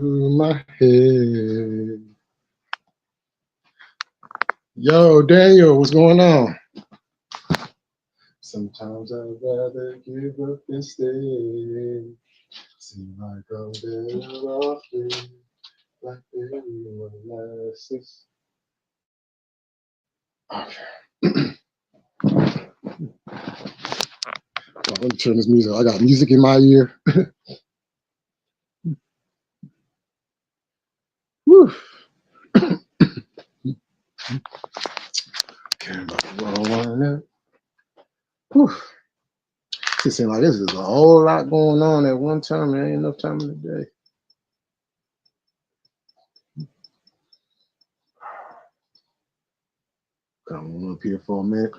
my head. Yo, Daniel, what's going on? Sometimes I'd rather give up instead. Seem like I'm better off dead, like everyone else's. Okay. Well, let me turn this music. I got music in my ear. Whew. Can't about the wrong one there. Whew. It seems like this is a whole lot going on at one time. There ain't enough time in the day. Come on up here for a minute.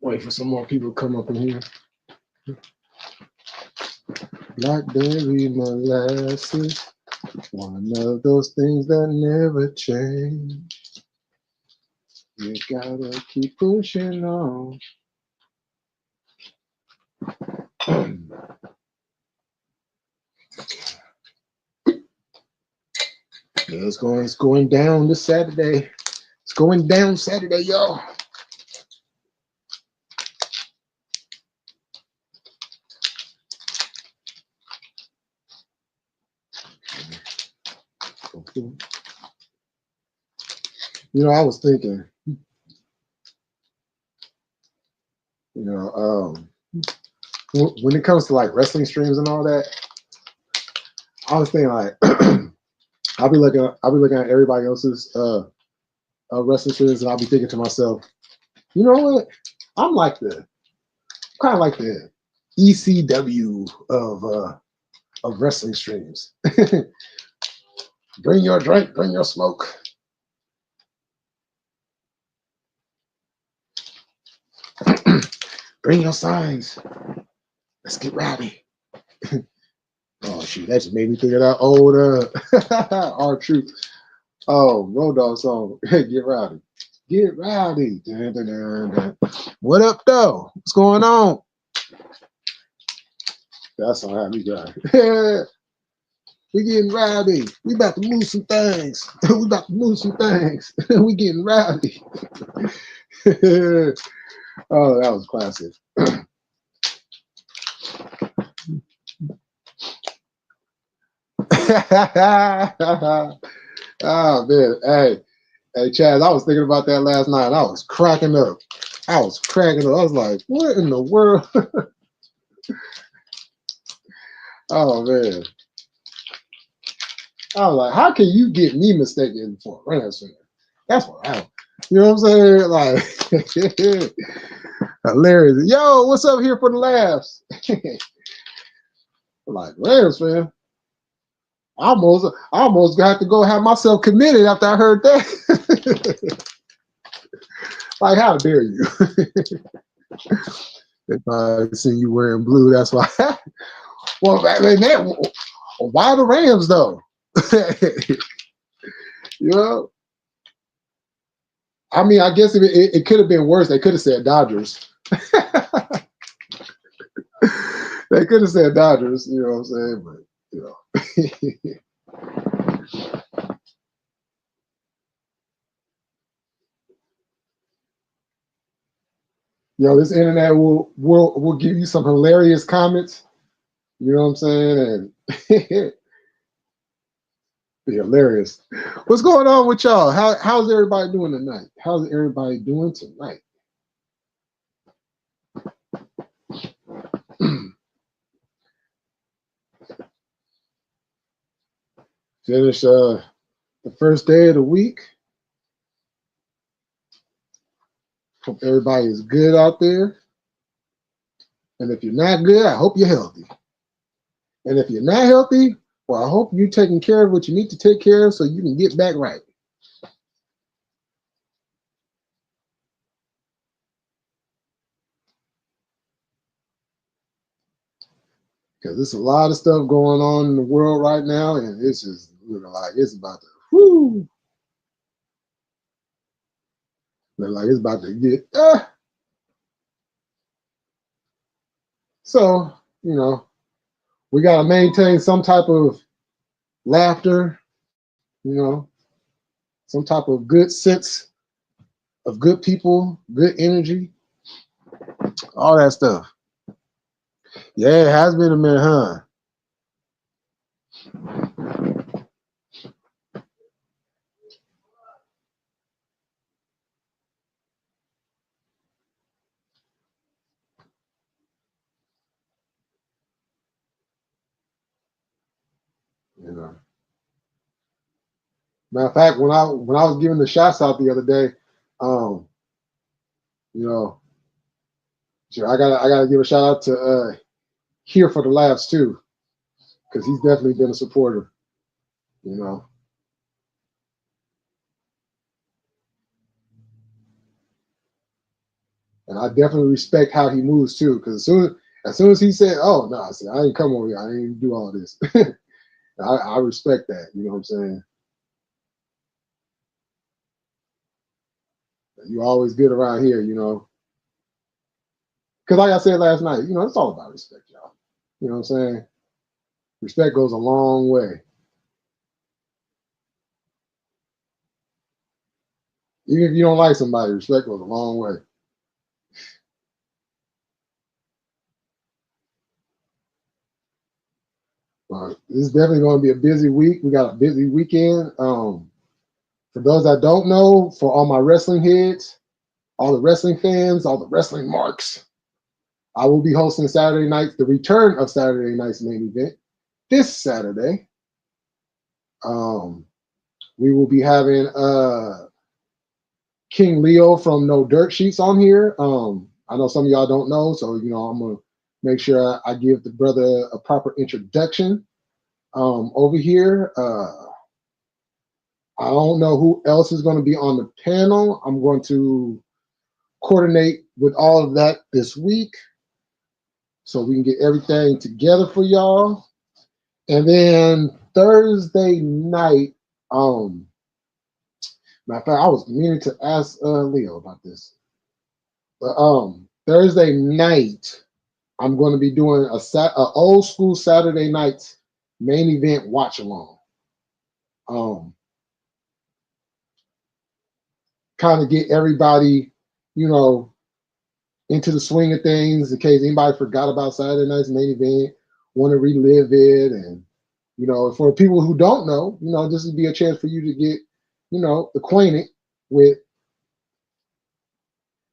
Wait for some more people to come up in here. Blackberry molasses, one of those things that never change. You gotta keep pushing on. Yeah, it's going down this Saturday. It's going down Saturday, y'all. You know, I was thinking, when it comes to like wrestling streams and all that, I was thinking like I'll be looking at everybody else's wrestling streams, and I'll be thinking to myself, you know what? I'm like the kind of like the ECW of wrestling streams. Bring your drink, bring your smoke. Bring your signs. Let's get rowdy. Oh shoot, that just made me think of that old R-Truth. Oh, Road Dogg song. Get rowdy. Get rowdy. Dun, dun, dun, dun. What up though? What's going on? That's all had me going. We getting rowdy. We about to move some things. We about to move some things. We getting rowdy. Oh, that was classic. Oh man, hey, Chaz, I was thinking about that last night. I was cracking up. I was like, what in the world? Oh man, I was like, how can you get me mistaken for a Rams fan? That's what I. You know what I'm saying? Like, hilarious. Yo, what's up here for the laughs? Like Rams fan. I almost got to go have myself committed after I heard that. Like, how dare you? If I see you wearing blue, that's why. Well, I mean, why the Rams though? You know, I mean, I guess it could have been worse. They could have said Dodgers. They could have said Dodgers. You know what I'm saying? But you know. This internet will give you some hilarious comments. You know what I'm saying? And be hilarious. What's going on with y'all? How's everybody doing tonight? How's everybody doing tonight? Finish the first day of the week. Hope everybody is good out there. And if you're not good, I hope you're healthy. And if you're not healthy, well, I hope you're taking care of what you need to take care of so you can get back right. Because there's a lot of stuff going on in the world right now, and it's just like it's about to whoo. Like it's about to get So, we got to maintain some type of laughter, you know, some type of good sense of good people, good energy, all that stuff. Yeah, it has been a minute, huh? You know. Matter of fact, when I was giving the shots out the other day, um, you know, sure, I gotta give a shout out to Here for the Laughs too, because he's definitely been a supporter. You know, and I definitely respect how he moves too. Because as soon as he said, "Oh no," I said, "I ain't come over here. I ain't do all this." I respect that. You know what I'm saying? You always good around here. Because like I said last night, it's all about respect, y'all. You know what I'm saying? Respect goes a long way. Even if you don't like somebody, respect goes a long way. This is definitely going to be a busy week. We got a busy weekend. For those that don't know, for all my wrestling heads, all the wrestling fans, all the wrestling marks, I will be hosting Saturday night, the return of Saturday night's main event this Saturday. Um, we will be having King Leo from No Dirt Sheets on here. I know some of y'all don't know, so I'm gonna make sure I give the brother a proper introduction over here. I don't know who else is going to be on the panel. I'm going to coordinate with all of that this week so we can get everything together for y'all. And then Thursday night, matter of fact, I was meaning to ask Leo about this. But Thursday night, I'm going to be doing a old school Saturday night main event watch along. Um, Kind of get everybody, you know, into the swing of things in case anybody forgot about Saturday night's main event, want to relive it. And, for people who don't know, this would be a chance for you to get, acquainted with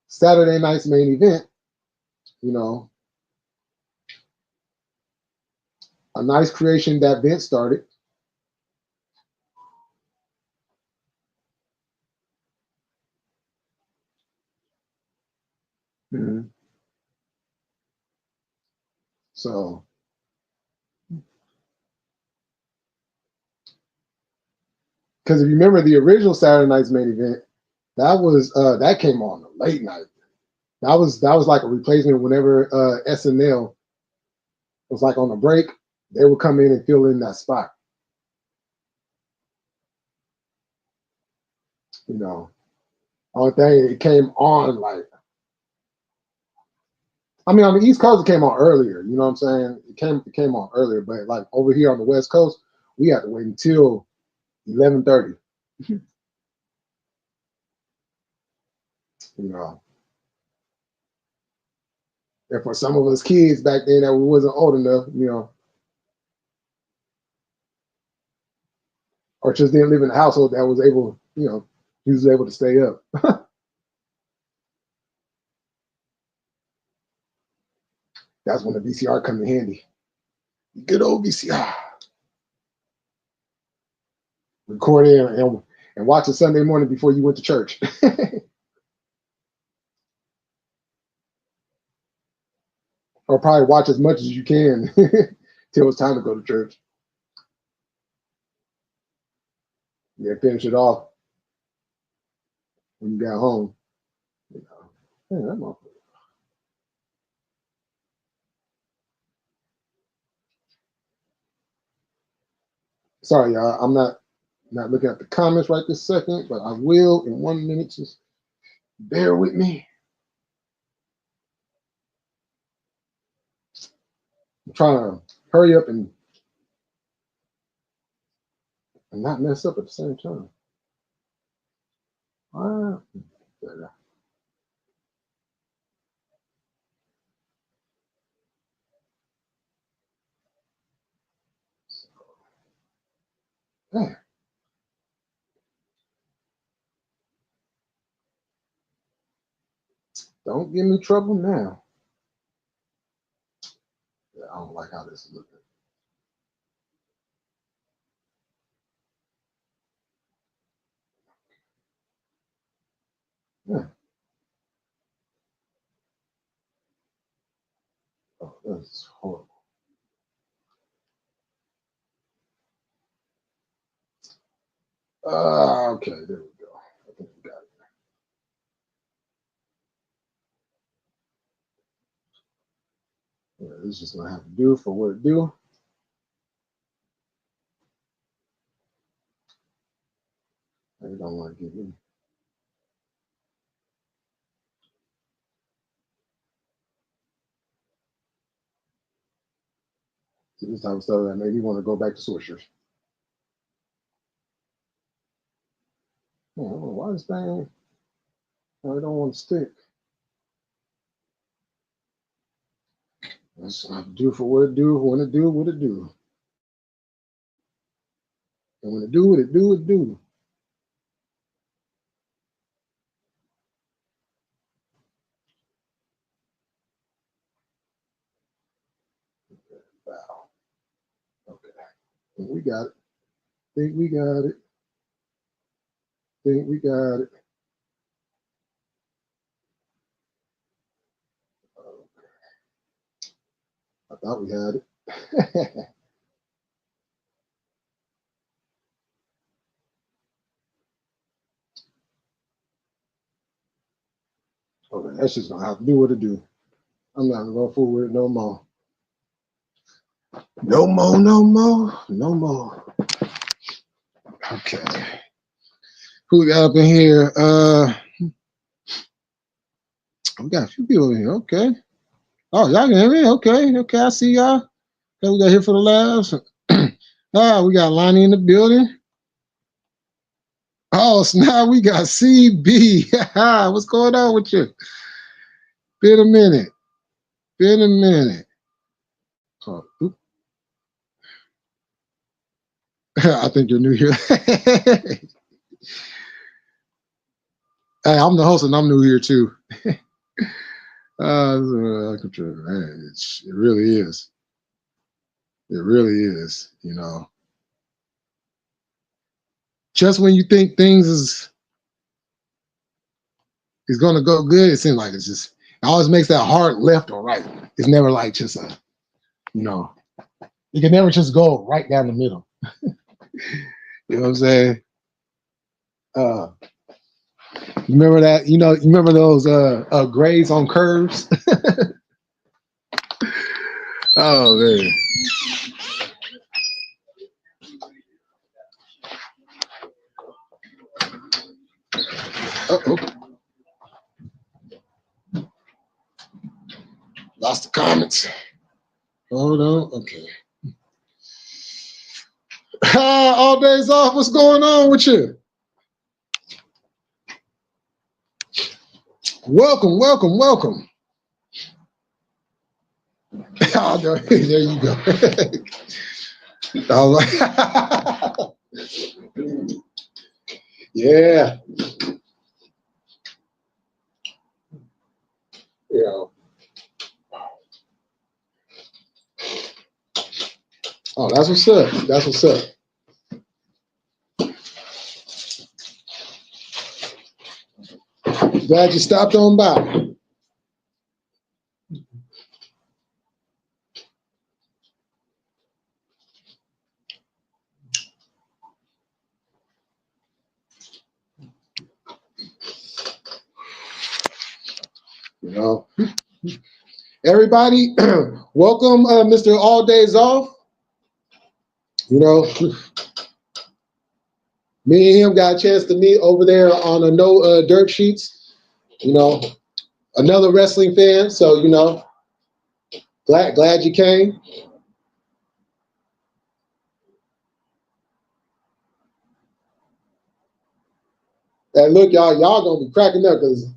Saturday night's main event, you know, a nice creation that Vince started. Mhm. So, because if you remember the original Saturday night's main event, that came on late night. That was like a replacement whenever SNL was like on a break, they would come in and fill in that spot. You know, only thing it came on like, I mean, on the East Coast it came on earlier. You know what I'm saying? It came on earlier, but like over here on the West Coast, we had to wait until 11:30. You know, and for some of us kids back then that we wasn't old enough, or just didn't live in a household that was able, he was able to stay up. That's when the VCR come in handy. Good old VCR. Record it and watch it Sunday morning before you went to church. Or probably watch as much as you can till it's time to go to church. Yeah, finish it off when you got home. You know. Man, that motherfucker. Sorry, y'all. I'm not looking at the comments right this second, but I will in 1 minute. Just bear with me. I'm trying to hurry up and not mess up at the same time. Man, don't give me trouble now. Yeah, I don't like how this is looking. Yeah. Oh, that's horrible. Okay, there we go. I think we got it. Yeah, this is just gonna have to do for what it do. I don't want to give me. See, this type of stuff that made me want to go back to Swishers. Oh, why this thing? I don't want to stick. That's gonna have to do for what it do. When it do, what it do. And when it do, what it do, it do. Wow. Okay. Think we got it. Think we got it. Think we got it. I thought we had it. Okay, that's just gonna have to do what it do. I'm not gonna go fool with it no more. No more, no more, no more. Okay. Who we got up in here? We got a few people in here. Okay. Oh, y'all can hear me? Okay. Okay, I see y'all. Okay, we got here for the laughs. We got Lonnie in the building. Oh, so now we got CB. What's going on with you? Been a minute. Been a minute. Oh, I think you're new here. Hey, I'm the host and I'm new here too. It really is. It really is. You know, just when you think things is gonna go good, it seems like it always makes that hard left or right. It's never like just you know, you can never just go right down the middle. You know what I'm saying? Uh, you remember that? You know, you remember those grades on curves? Oh man. Uh-oh. Lost the comments. Hold on. Okay. All days off. What's going on with you? Welcome, welcome, welcome. Oh, there you go. All right. Yeah. Yeah. Oh, that's what's up. That's what's up. Glad you stopped on by. You know, everybody, welcome, Mr. All Days Off. You know, me and him got a chance to meet over there on a No Dirt Sheets. You know, another wrestling fan. So, you know, Glad you came. And look, y'all gonna be cracking up because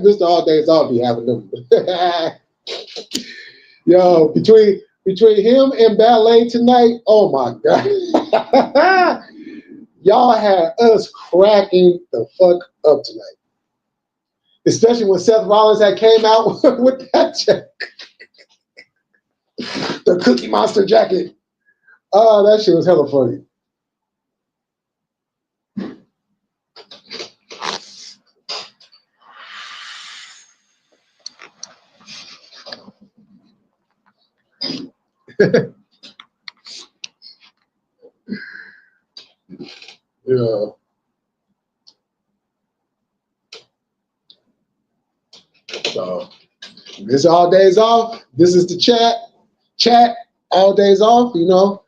Mr. All Days Off be having them. Yo, between him and ballet tonight, oh my god. Y'all had us cracking the fuck up tonight. Especially when Seth Rollins had came out with that jacket, the Cookie Monster jacket. Oh, that shit was hella funny. Yeah. So this All Days Off. This is the chat. Chat All Days Off. You know,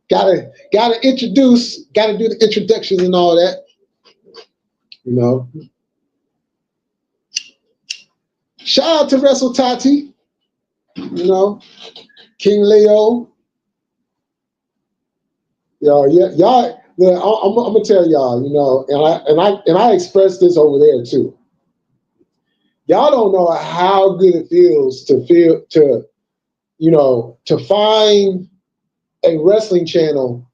gotta introduce. Gotta do the introductions and all that. You know. Shout out to Wrestle Tati. You know, King Leo. Y'all. Look, I'm gonna tell y'all. You know, and I expressed this over there too. Y'all don't know how good it feels to find a wrestling channel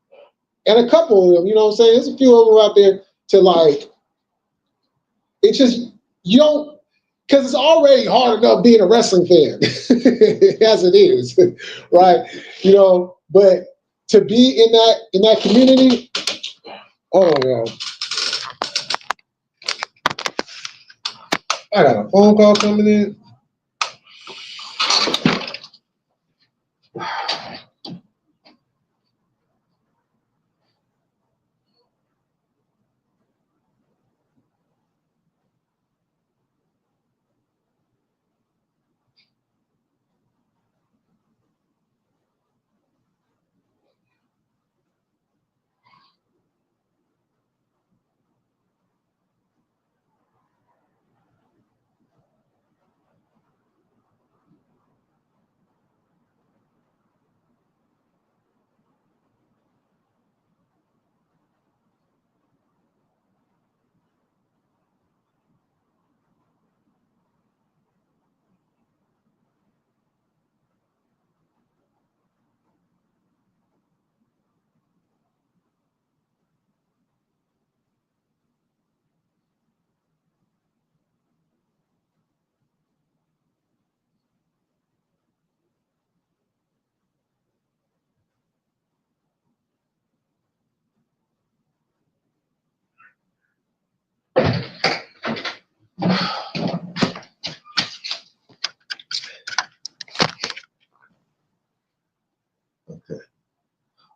and a couple of them, you know what I'm saying? There's a few of them out there to like, it's just, you don't, because it's already hard enough being a wrestling fan as it is, right? You know, but to be in that community, oh no, I got a phone call coming in.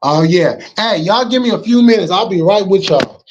Oh yeah. Hey, y'all give me a few minutes. I'll be right with y'all.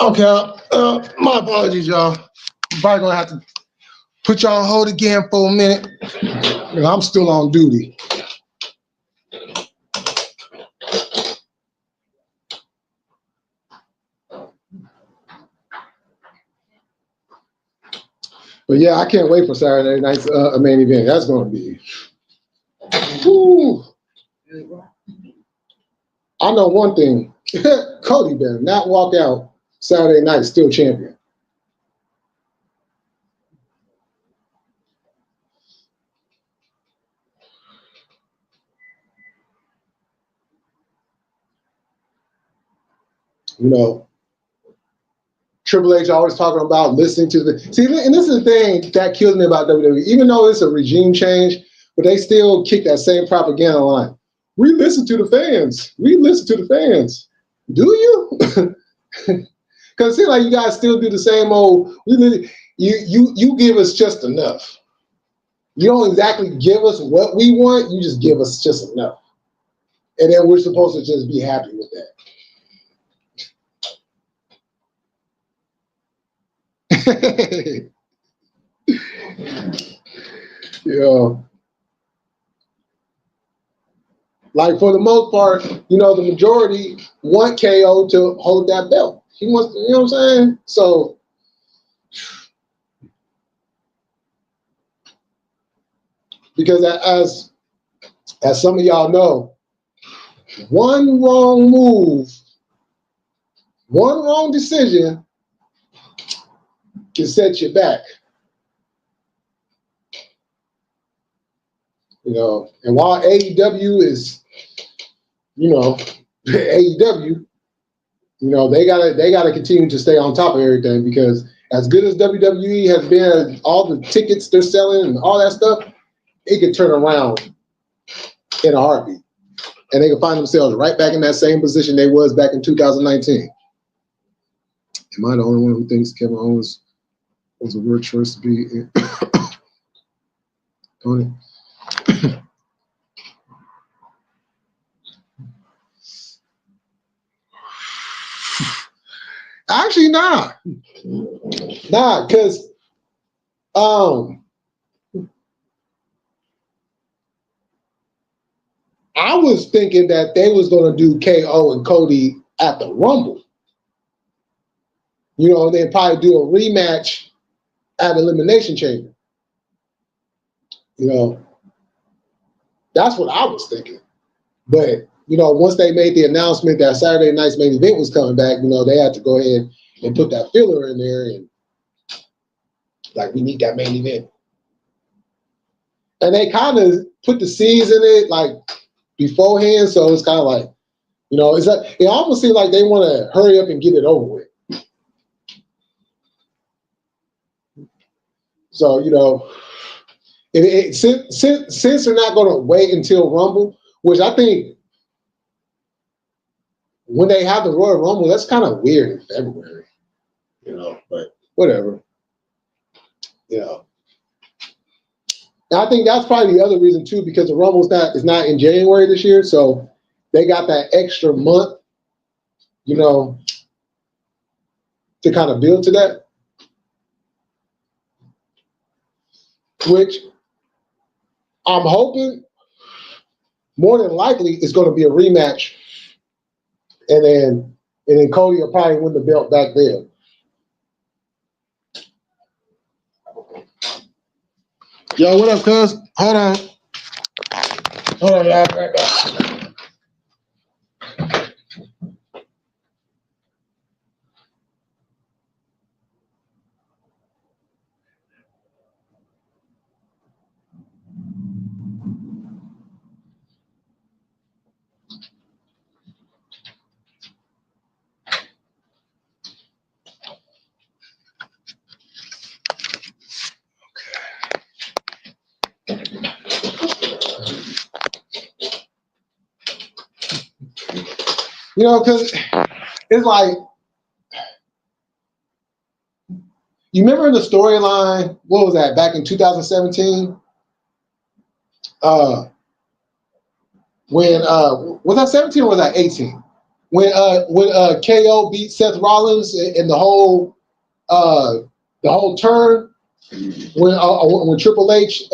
Okay, my apologies, y'all. I'm probably gonna have to put y'all on hold again for a minute. I'm still on duty. But yeah, I can't wait for Saturday night's main event. That's gonna be. Whew. I know one thing. Cody better not walk out Saturday night still champion. You know, Triple H always talking about listening to the see, and this is the thing that kills me about WWE. Even though it's a regime change, but they still kick that same propaganda line. We listen to the fans. We listen to the fans. Do you? Because it seems like you guys still do the same old. You give us just enough. You don't exactly give us what we want. You just give us just enough, and then we're supposed to just be happy with that. Yeah. Like for the most part, the majority want KO to hold that belt. He wants to, you know what I'm saying? So because as some of y'all know, one wrong move, one wrong decision can set you back. And while AEW is, AEW, they gotta continue to stay on top of everything because as good as WWE has been, all the tickets they're selling and all that stuff, it could turn around in a heartbeat. And they can find themselves right back in that same position they was back in 2019. Am I the only one who thinks Kevin Owens was a weird choice to be in? Tony? Actually, nah, because I was thinking that they was gonna do KO and Cody at the Rumble. They'd probably do a rematch at Elimination Chamber. That's what I was thinking. But once they made the announcement that Saturday night's main event was coming back, they had to go ahead and put that filler in there and like we need that main event. And they kind of put the seeds in it like beforehand, so it's kind of like, it's like it almost seems like they want to hurry up and get it over with. So since they're not going to wait until Rumble, which I think when they have the Royal Rumble, that's kind of weird in February, but whatever. And I think that's probably the other reason too, because the Rumble is not in January this year, so they got that extra month, to kind of build to that. Which I'm hoping more than likely is going to be a rematch, and then Cody will probably win the belt back there. Yo, what up, cuz? Hold on, y'all. Right back. Because it's like, you remember the storyline, what was that, back in 2017? When, was that 17 or was that 18? when KO beat Seth Rollins and the whole turn when Triple H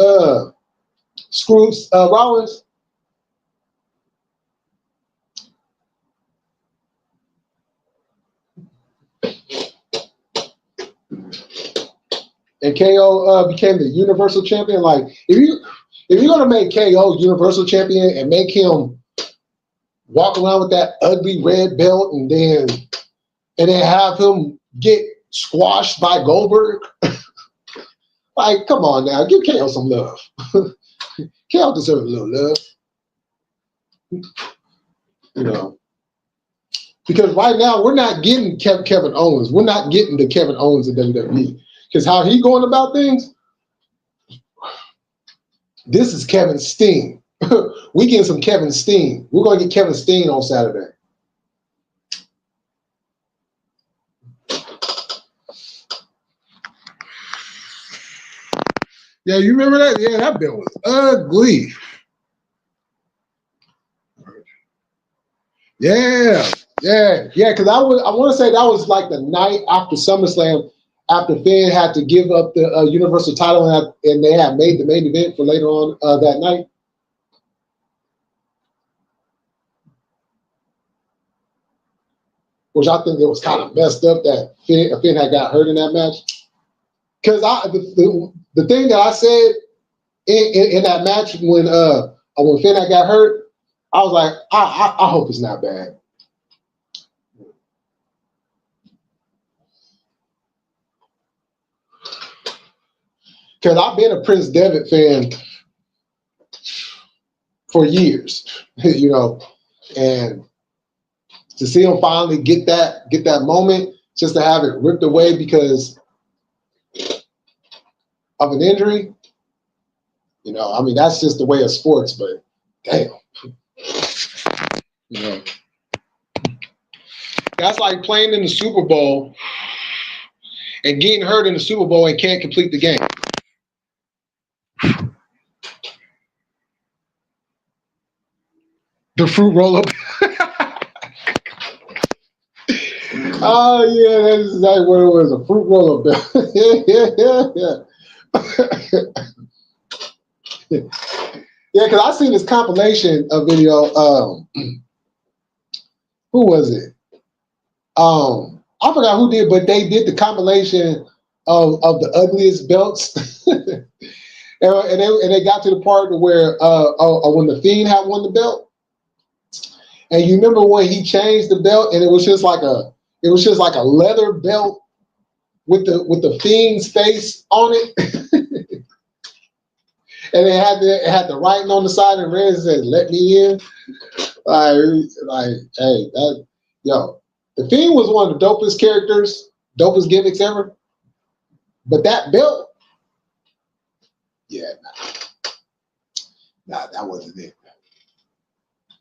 screws Rollins. And KO became the Universal Champion. Like if you're gonna make KO Universal Champion and make him walk around with that ugly red belt and then have him get squashed by Goldberg, like come on now, give KO some love. KO deserves a little love, you know. Because right now we're not getting Kevin Owens. We're not getting the Kevin Owens of WWE. Because how he going about things, this is Kevin Steen. We getting some Kevin Steen. We're going to get Kevin Steen on Saturday. Yeah, you remember that? Yeah, that bill was ugly. Yeah. Because I want to say that was like the night after SummerSlam, after Finn had to give up the Universal title, and they had made the main event for later on that night. Which I think it was kind of messed up that Finn had got hurt in that match. Because the thing that I said in that match when Finn had got hurt, I was like, I hope it's not bad. Because I've been a Prince Devitt fan for years, you know, and to see him finally get that moment, just to have it ripped away because of an injury, you know, I mean, that's just the way of sports, but damn. You know, that's like playing in the Super Bowl and getting hurt in the Super Bowl and can't complete the game. The fruit roll up. Oh yeah, that's exactly what it was. A fruit roll up. Yeah, because I seen this compilation of video. Who was it? I forgot who did, but they did the compilation of the ugliest belts, and they got to the part where when the Fiend had won the belt, and you remember when he changed the belt, and it was just like a leather belt with the Fiend's face on it, and it had the writing on the side and red said "Let me in." Like, hey, the Fiend was one of the dopest characters, dopest gimmicks ever. But that belt, yeah, nah, that wasn't it.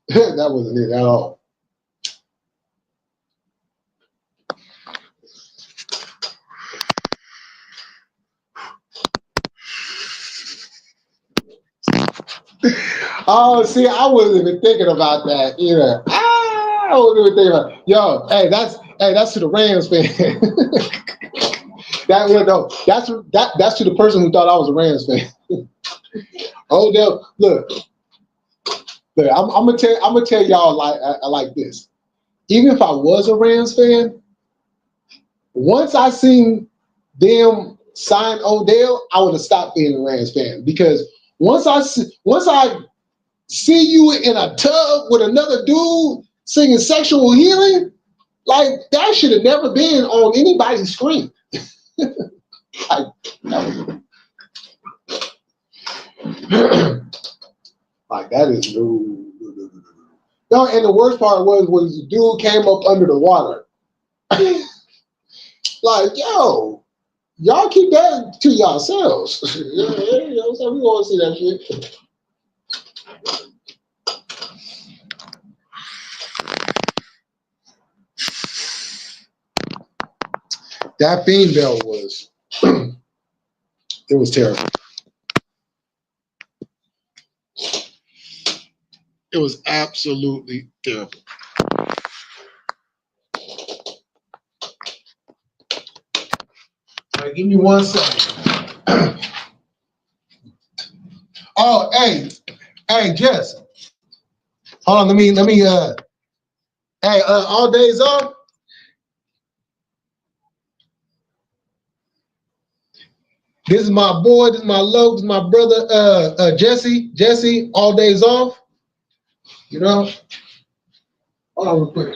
That wasn't it at all. Oh, see, I wasn't even thinking about that either. I wasn't even thinking about. Yo, that's to the Rams fan. That's to the person who thought I was a Rams fan. Odell, look, I'm gonna tell y'all like this. Even if I was a Rams fan, once I seen them sign Odell, I would have stopped being a Rams fan because once I see you in a tub with another dude singing "Sexual Healing," like that should have never been on anybody's screen. Like that is no. And the worst part was the dude came up under the water. Like, yo, y'all keep that to yourselves. You know what I'm saying? We want to see that shit. That Fiend belt was, it was terrible. It was absolutely terrible. right, give me 1 second. Oh, hey, Jess. Hold on, all days off. This is my boy, this is my low, this is my brother, Jesse, all days off. You know? Hold on real quick.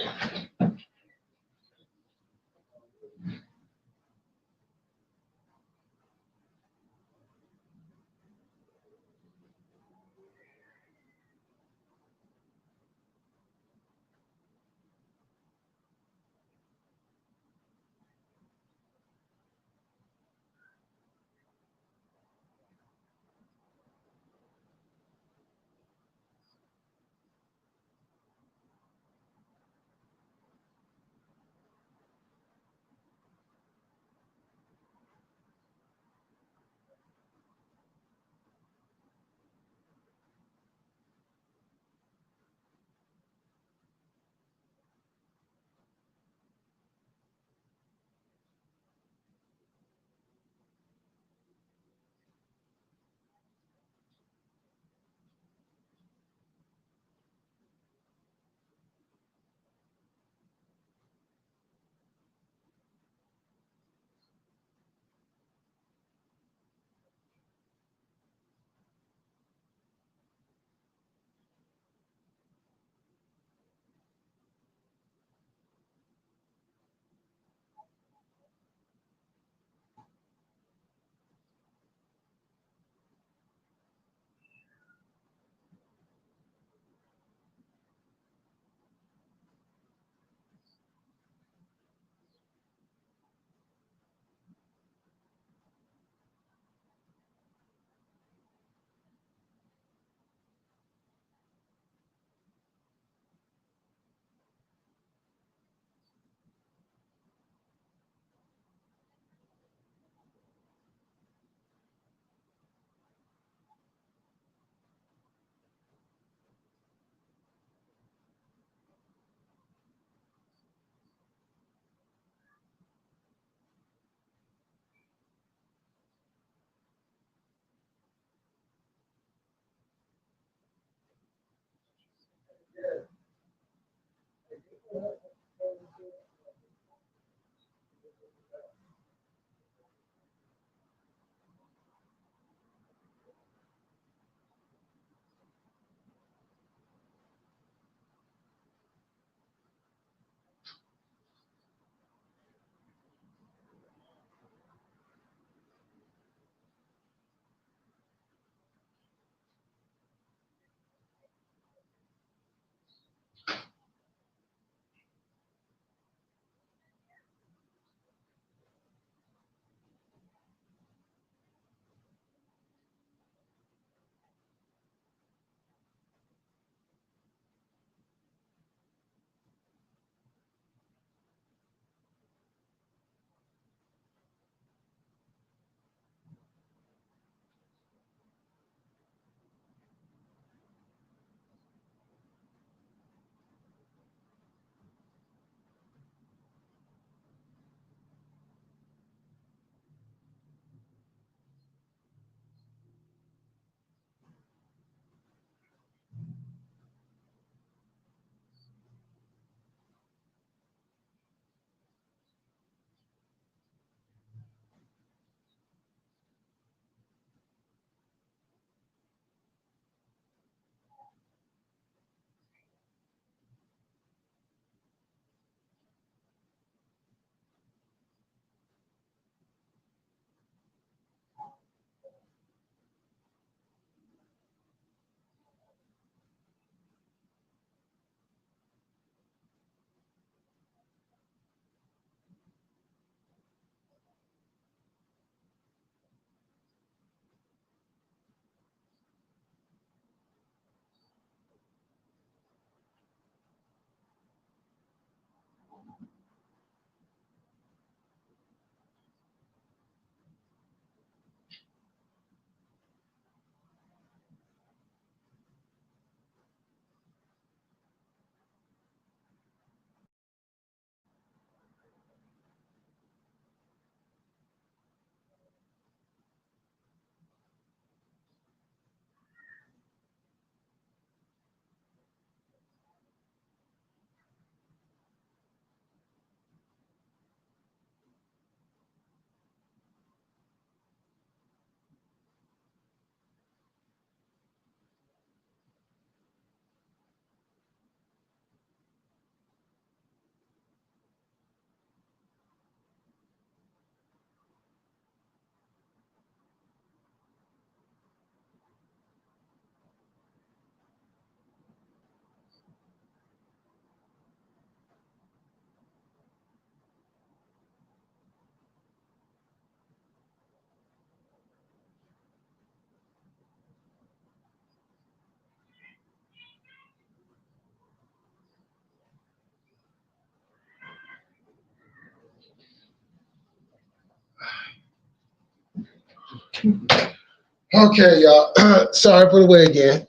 Okay, y'all. Sorry for the wait again.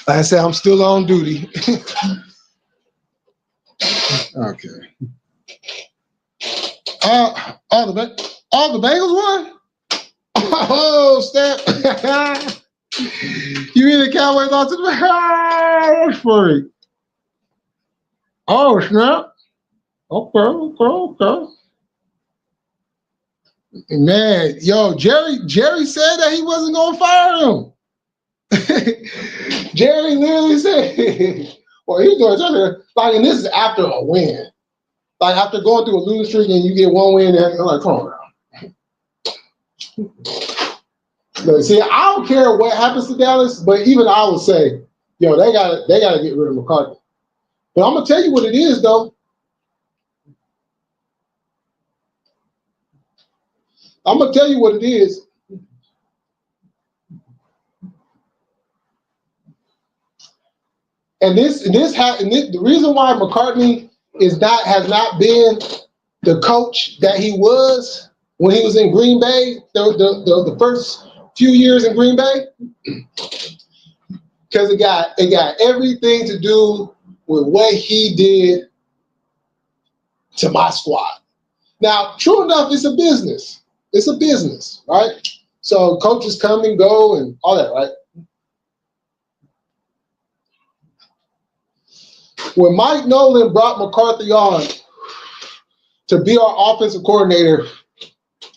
Like I said, I'm still on duty. Okay. The Bengals won? Oh, snap. You mean the Cowboys lost to the Bengals? Funny. Oh, snap. Okay. Man, yo, Jerry said that he wasn't gonna fire him. Jerry literally said, well, he's doing something. Like, and this is after a win. Like, after going through a losing streak and you get one win, and I'm like, come on now. Look, see, I don't care what happens to Dallas, but even I would say, yo, they gotta get rid of McCarthy. But I'm gonna tell you what it is, though. I'm gonna tell you what it is. The reason why McCartney has not been the coach that he was when he was in Green Bay, the first few years in Green Bay, because it got everything to do with what he did to my squad. Now, true enough, it's a business. It's a business, right? So coaches come and go and all that, right? When Mike Nolan brought McCarthy on to be our offensive coordinator,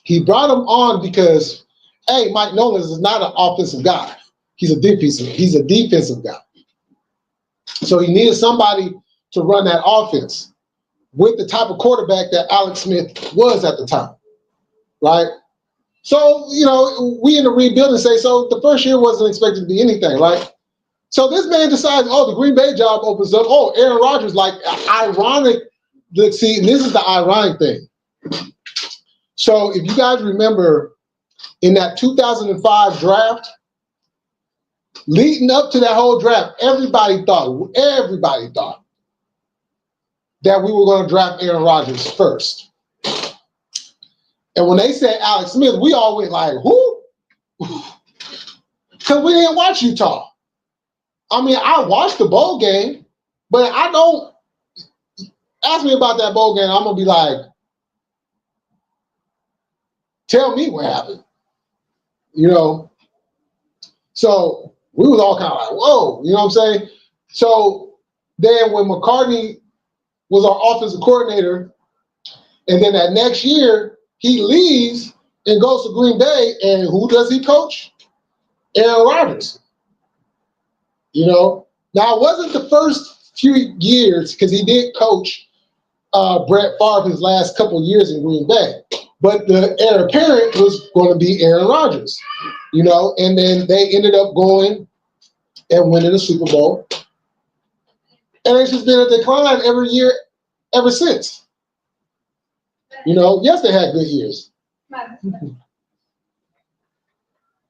he brought him on because, hey, Mike Nolan is not an offensive guy. He's a defensive guy. So he needed somebody to run that offense with the type of quarterback that Alex Smith was at the time, right? So, we in the rebuilding say, so the first year wasn't expected to be anything, right? So this man decides, the Green Bay job opens up. Oh, Aaron Rodgers, like, ironic. See, this is the ironic thing. So if you guys remember, in that 2005 draft, leading up to that whole draft, everybody thought that we were going to draft Aaron Rodgers first. And when they said Alex Smith, we all went like, who? Because we didn't watch Utah. I mean, I watched the bowl game, but I don't. Ask me about that bowl game, I'm going to be like, tell me what happened. So we was all kind of like, whoa, you know what I'm saying? So then when McCartney was our offensive coordinator, and then that next year he leaves and goes to Green Bay, and who does he coach? Aaron Rodgers. Now it wasn't the first few years because he did coach Brett Favre his last couple of years in Green Bay, but the heir apparent was going to be Aaron Rodgers. And then they ended up going and winning the Super Bowl. And it's just been a decline every year ever since. Yes, they had good years.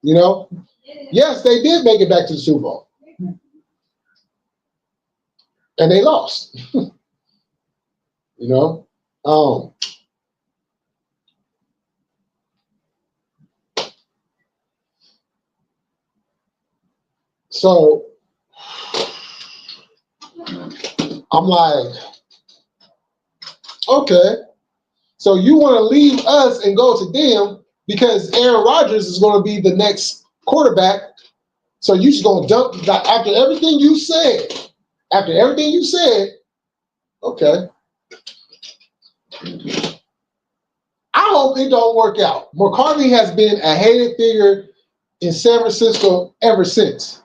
Yes, they did make it back to the Super Bowl. And they lost. So I'm like, okay, so you want to leave us and go to them because Aaron Rodgers is going to be the next quarterback. So you just going to dump after everything you said. Okay. I hope it don't work out. McCartney has been a hated figure in San Francisco ever since.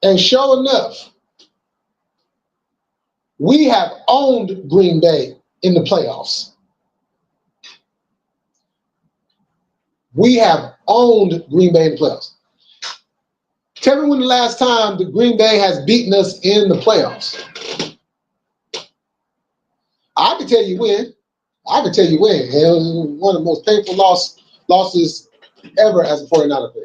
And sure enough, we have owned Green Bay in the playoffs. We have owned Green Bay in the playoffs. Tell me when the last time the Green Bay has beaten us in the playoffs. I can tell you when. It was one of the most painful losses ever as a 49er fan.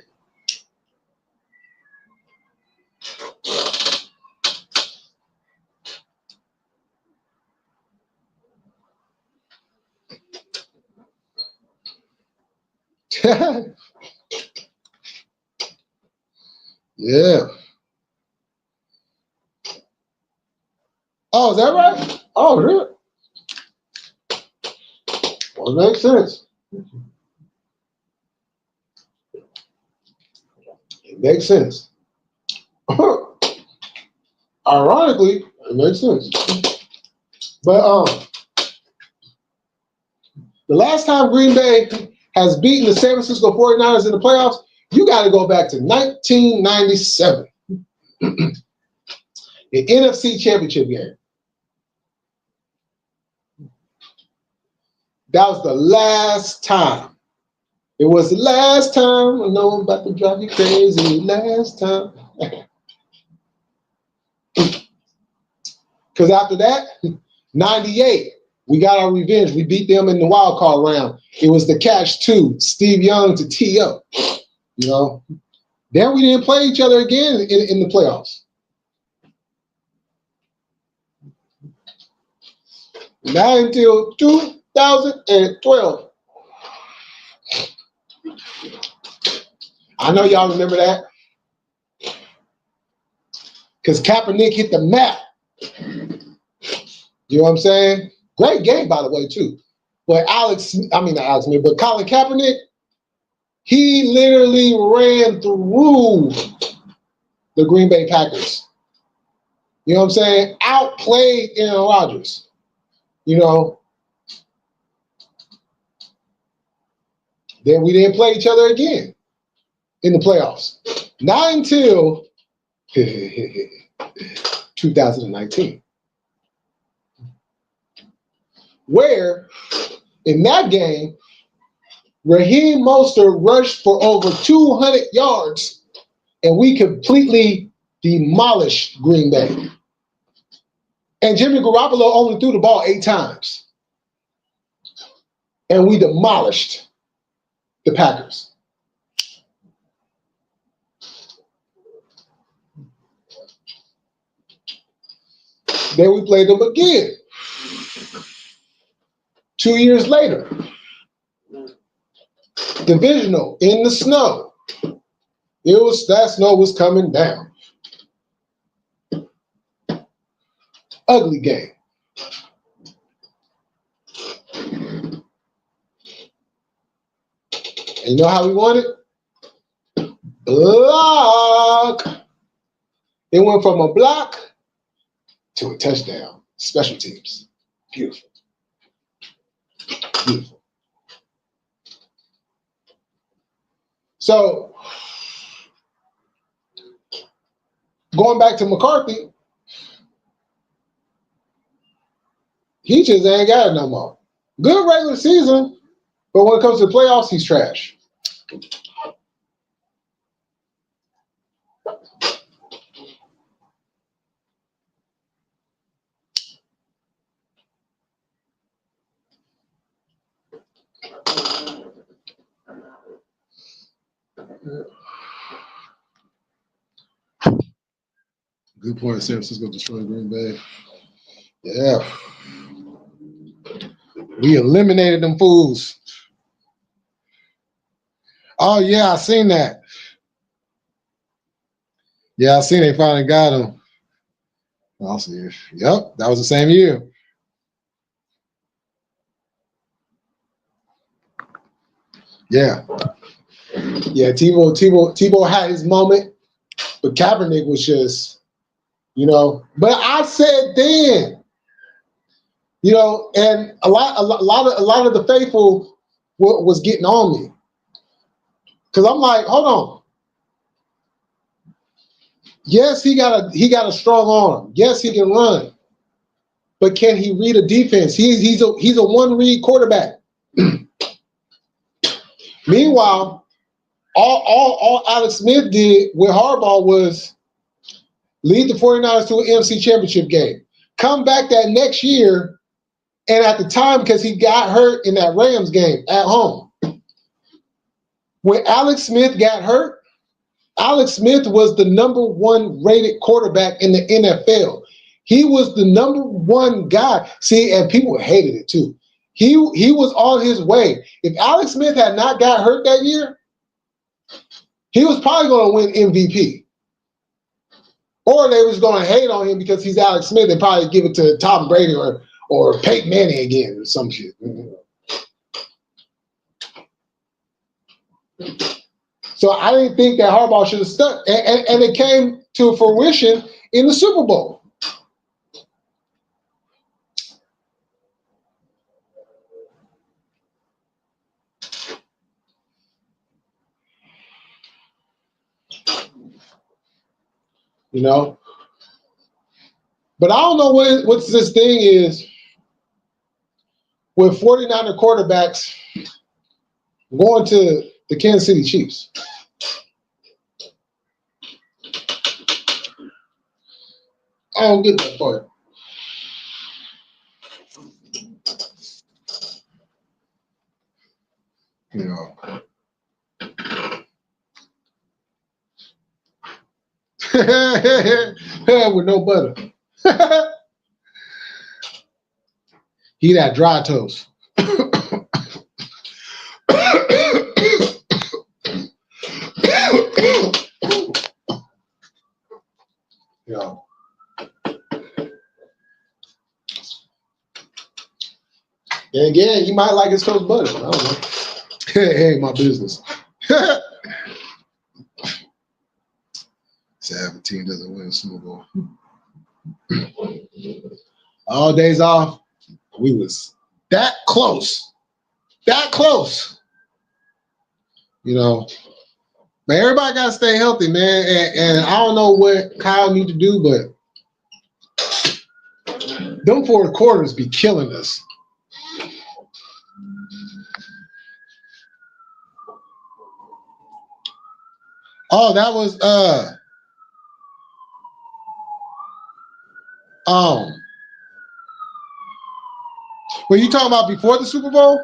Yeah. Oh, is that right? Oh, really? Well, it makes sense. It makes sense. Ironically, it makes sense. But the last time Green Bay has beaten the San Francisco 49ers in the playoffs, you got to go back to 1997. The NFC Championship game. That was the last time. It was the last time. I know I'm about to drive you crazy. Last time. Because after that, 98, we got our revenge. We beat them in the wild card round. It was the catch 2, Steve Young to T.O. You know, then we didn't play each other again in the playoffs. Not until 2012. I know y'all remember that. Because Kaepernick hit the map. You know what I'm saying? Great game, by the way, too. But but Colin Kaepernick, he literally ran through the Green Bay Packers. You know what I'm saying? Outplayed Aaron Rodgers. You know. Then we didn't play each other again in the playoffs. Not until 2019. Where, in that game, Raheem Mostert rushed for over 200 yards, and we completely demolished Green Bay. And Jimmy Garoppolo only threw the ball 8 times. And we demolished the Packers. Then we played them again. 2 years later. Divisional in the snow. That snow was coming down. Ugly game. And you know how we won it? Block. It went from a block to a touchdown. Special teams. Beautiful. Beautiful. So, going back to McCarthy, he just ain't got it no more. Good regular season, but when it comes to the playoffs, he's trash. Good point. San Francisco destroyed Green Bay. Yeah. We eliminated them fools. Oh, yeah, I seen that. Yeah, I seen they finally got him. I'll see. Yep, that was the same year. Yeah. Yeah, Tebow had his moment, but Kaepernick was just, But I said then, and a lot of the faithful was getting on me, because I'm like, hold on. Yes, he got a strong arm. Yes, he can run, but can he read a defense? He's a one-read quarterback. Meanwhile, all Alex Smith did with Harbaugh was lead the 49ers to an NFC Championship game. Come back that next year, and at the time, because he got hurt in that Rams game at home, when Alex Smith got hurt, Alex Smith was the number 1 rated quarterback in the NFL. He was the number 1 guy. See, and people hated it too. He was on his way. If Alex Smith had not got hurt that year, he was probably going to win MVP. Or they was going to hate on him because he's Alex Smith and probably give it to Tom Brady or Peyton Manning again or some shit. So I didn't think that Harbaugh should have stuck. And it came to fruition in the Super Bowl. You know? But I don't know what's this thing is with 49er quarterbacks going to the Kansas City Chiefs. I don't get that part. You know. With no butter. He that dry toast. Yeah. And again, you might like his toast butter. I don't know. It ain't my business. 17 doesn't win a Super Bowl. All days off, we was that close. That close. You know. But everybody got to stay healthy, man. And I don't know what Kyle need to do, but them fourth quarters be killing us. Oh, that was were you talking about before the Super Bowl?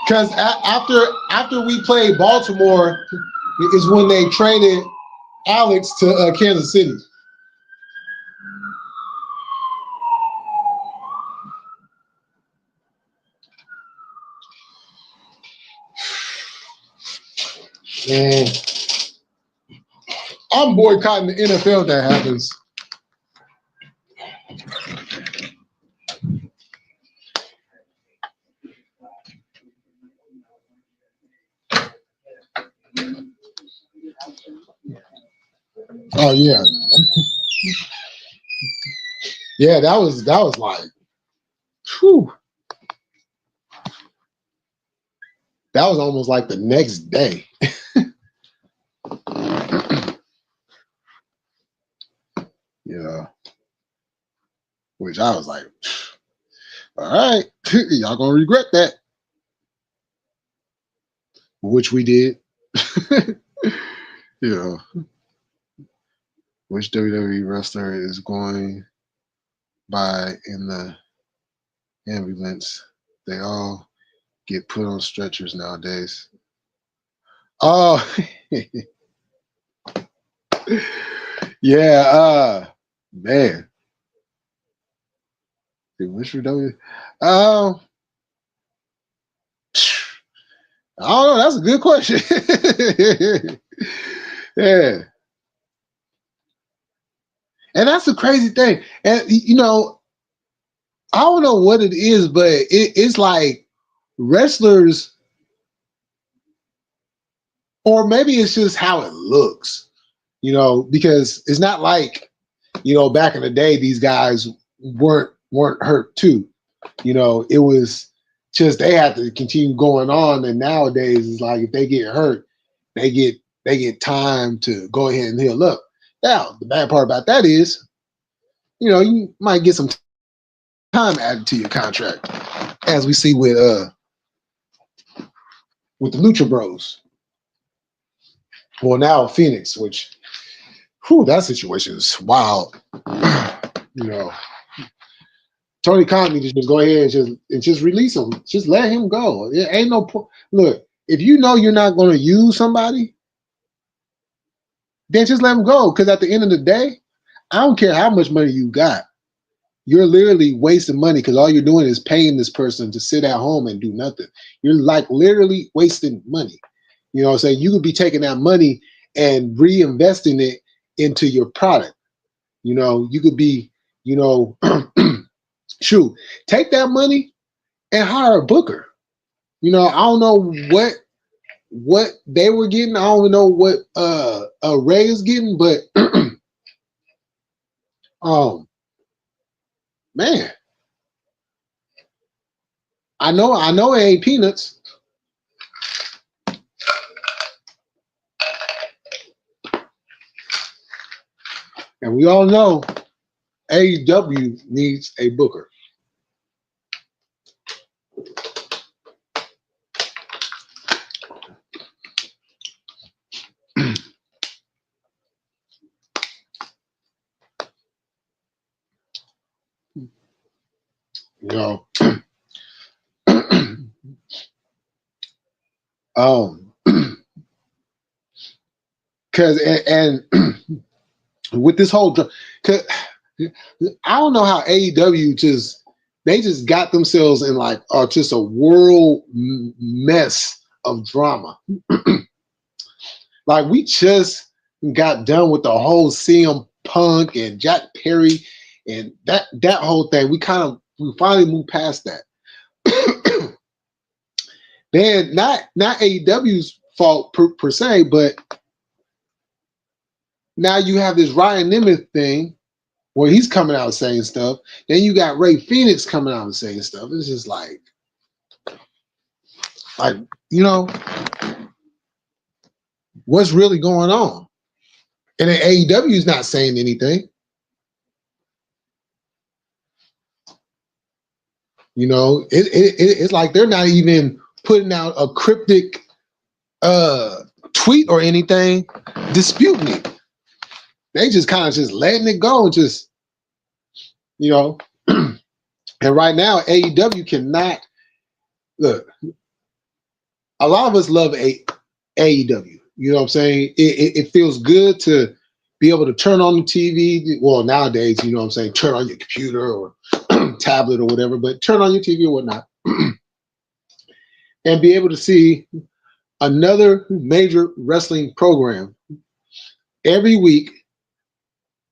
Because after we played Baltimore is when they traded Alex to Kansas City. Man, I'm boycotting the NFL if that happens. Oh yeah. Yeah, that was like, whew. That was almost like the next day. Yeah. Which I was like, all right, y'all gonna regret that. Which we did. Yeah. Which WWE wrestler is going by in the ambulance? They all get put on stretchers nowadays. Oh, yeah. Man. Which for W? I don't know. That's a good question. Yeah. And that's the crazy thing. And, you know, I don't know what it is, but it's like wrestlers, or maybe it's just how it looks, you know, because it's not like, you know, back in the day, these guys weren't hurt too. You know, it was just they had to continue going on. And nowadays, it's like if they get hurt, they get time to go ahead and heal up. Now, the bad part about that is, you know, you might get some time added to your contract, as we see with the Lucha Bros. Well, now Phoenix, which, whew, that situation is wild. You know, Tony Khan needs to just go ahead and just release him. Just let him go. It ain't no look. If you know you're not going to use somebody, then just let him go. Because at the end of the day, I don't care how much money you got. you're literally wasting money because all you're doing is paying this person to sit at home and do nothing. You're like literally wasting money. You know what I'm saying? You could be taking that money and reinvesting it into your product. You know, you could be, you know, shoot, take that money and hire a booker. You know, I don't know what they were getting. I don't know what Ray is getting, but man, I know it ain't peanuts. And we all know AEW needs a booker. You know, um, because and with this whole, cause I don't know how AEW they just got themselves in like just a world mess of drama. Like we just got done with the whole CM Punk and Jack Perry and that whole thing. We finally moved past that. Then not AEW's fault per se, but now you have this Ryan Nemeth thing where he's coming out saying stuff. Then you got Ray Phoenix coming out and saying stuff. It's just like you know, what's really going on? And then AEW is not saying anything. You know, it's like they're not even putting out a cryptic tweet or anything disputing it. They just kind of just letting it go and just, you know. And right now, AEW cannot look. A lot of us love AEW. You know what I'm saying? It feels good to be able to turn on the TV. Well, nowadays, you know what I'm saying, turn on your computer or tablet or whatever, but turn on your TV or whatnot and be able to see another major wrestling program every week,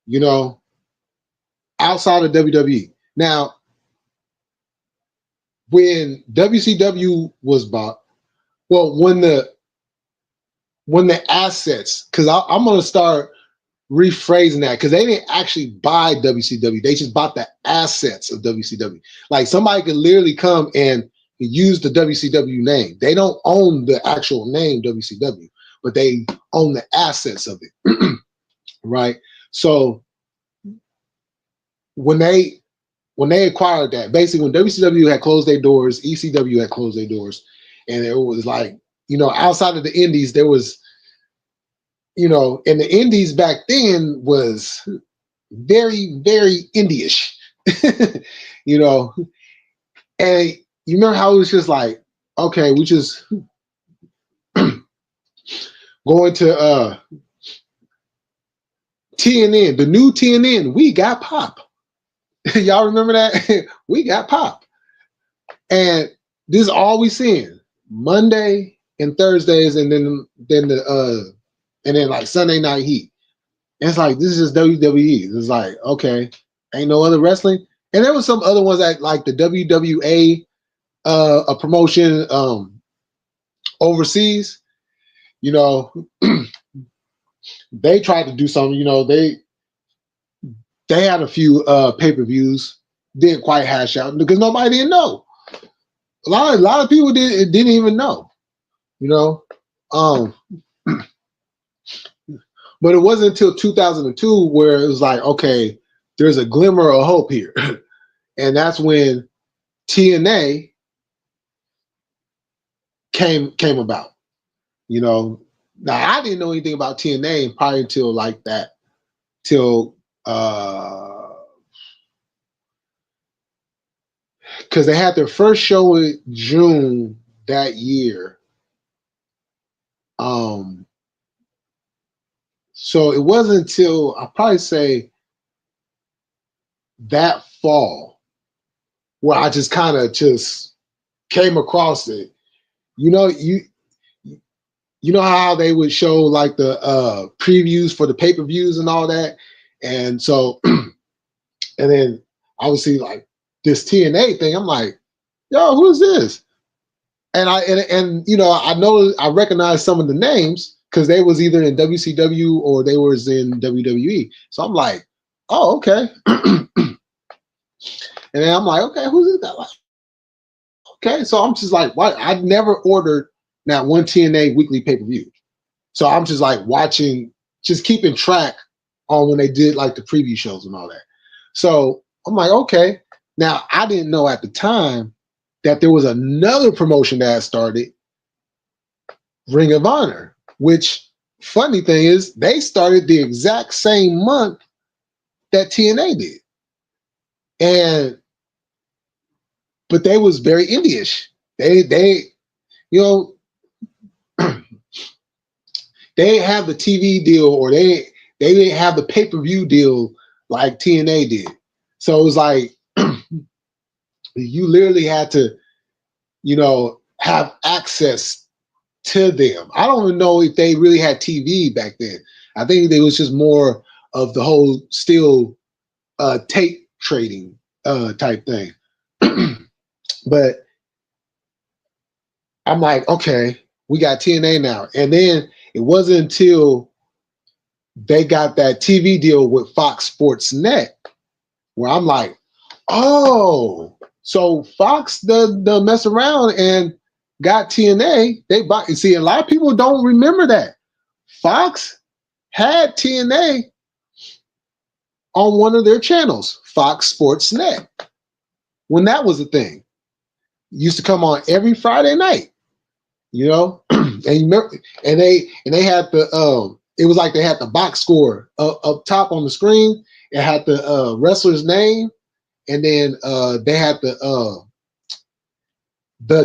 you know, outside of WWE. Now, when WCW was bought, well, when the assets, because I'm going to start rephrasing that because they didn't actually buy WCW. They just bought the assets of WCW. Like somebody could literally come and use the WCW name. They don't own the actual name WCW, but they own the assets of it. Right? So when they acquired that, basically when WCW had closed their doors, ECW had closed their doors, and it was like, you know, outside of the indies, there was, you know, and the indies back then was very, very indie-ish, you know. And you remember how it was just like, okay, we just going to TNN, the new TNN, we got pop. Y'all remember that? We got pop. And this is all we seeing. Monday and Thursdays, and then like Sunday Night Heat. And it's like this is just WWE. It's like, okay, ain't no other wrestling. And there was some other ones that like the WWA a promotion overseas, you know, they tried to do something, you know, they had a few pay-per-views, didn't quite hash out because nobody didn't know. A lot of people didn't even know, you know. But it wasn't until 2002 where it was like, okay, there's a glimmer of hope here. And that's when TNA came about. You know, now I didn't know anything about TNA probably until like that, till because they had their first show in June that year. So it wasn't until I'll probably say that fall where I just kind of just came across it. You know, you know how they would show like the previews for the pay-per-views and all that, and so and then obviously like this TNA thing. I'm like, yo, who's this? And you know, I recognize some of the names because they was either in WCW or they was in WWE. So I'm like, oh, okay. And then I'm like, okay, who's this guy? Like, okay, so I'm just like, what? I'd never ordered that one TNA weekly pay-per-view. So I'm just like watching, just keeping track on when they did like the preview shows and all that. So I'm like, okay. Now I didn't know at the time that there was another promotion that had started, Ring of Honor, which funny thing is they started the exact same month that TNA did. And but they was very indie-ish. They you know they didn't have the TV deal or they didn't have the pay-per-view deal like TNA did. So it was like you literally had to, you know, have access to them. I don't even know if they really had TV back then. I think it was just more of the whole still tape trading type thing. But I'm like, okay, we got TNA now. And then it wasn't until they got that TV deal with Fox Sports Net where I'm like, oh, so Fox the mess around and got TNA. They bought. You see, a lot of people don't remember that Fox had TNA on one of their channels, Fox Sports Net, when that was a thing. It used to come on every Friday night, you know, and you remember, and they had the it was like they had the box score up top on the screen. It had the wrestler's name, and then they had the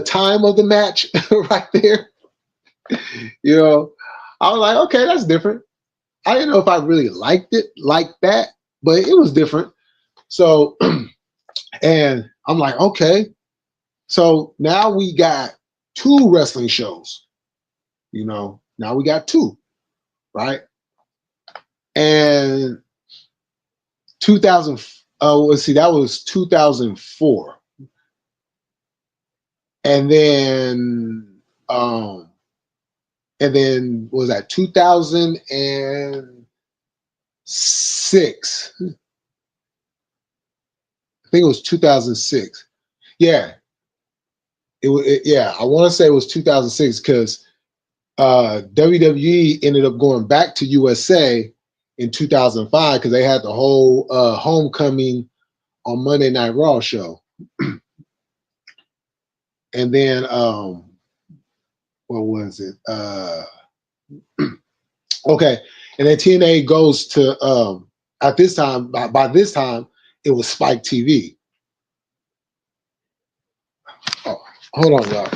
time of the match right there. You know, I was like, okay, that's different. I didn't know if I really liked it like that, but it was different. So, and I'm like, okay. So now we got two wrestling shows. You know, now we got two, right? And 2000. Let's see, that was 2004, and then what was that 2006? I think it was 2006. Yeah, yeah, I want to say it was 2006 because WWE ended up going back to USA in 2005 because they had the whole Homecoming on Monday Night Raw show, and then what was it? Okay, and then TNA goes to at this time. By this time, it was Spike TV. Oh, hold on, y'all.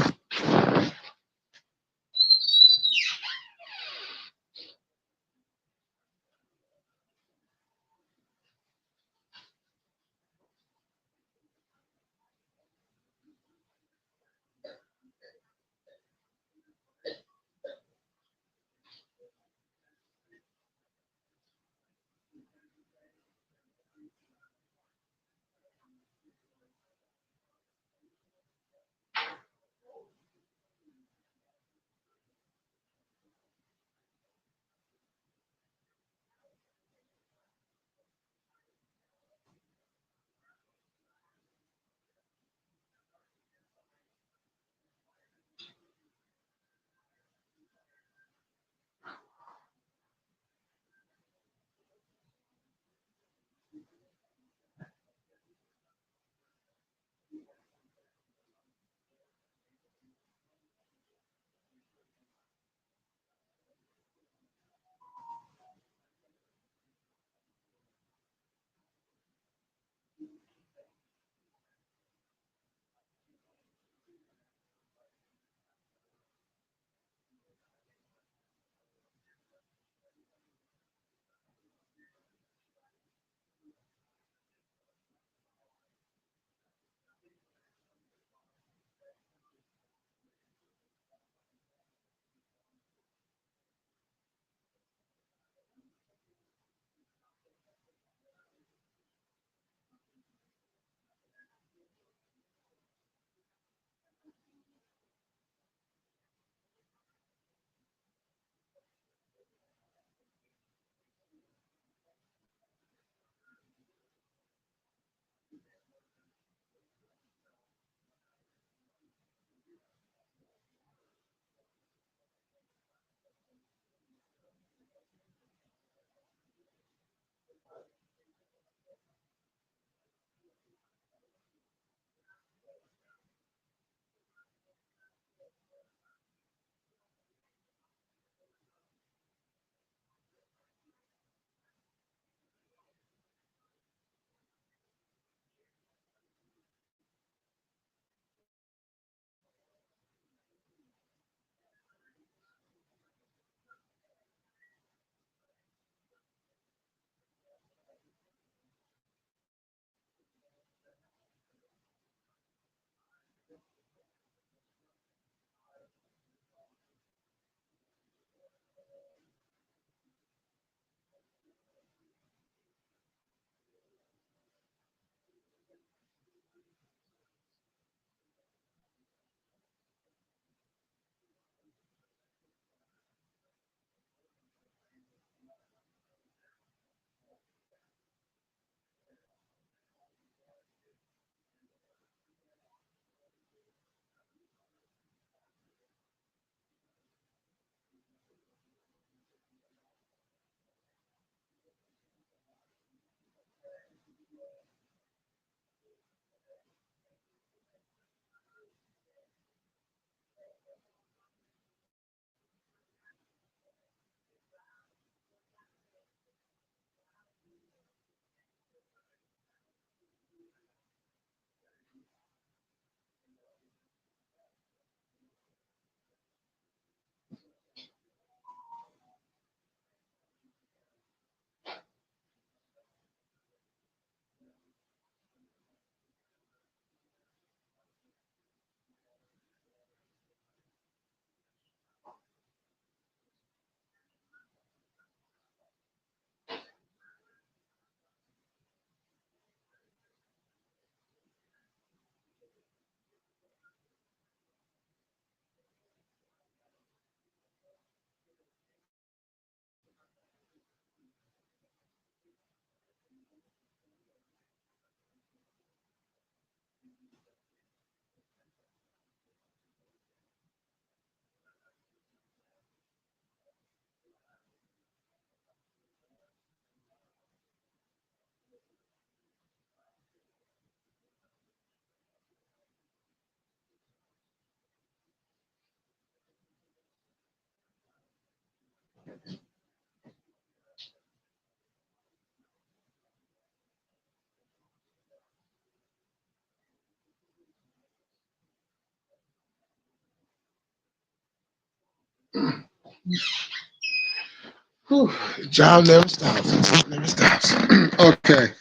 Whew, job never stops. Never stops. Okay.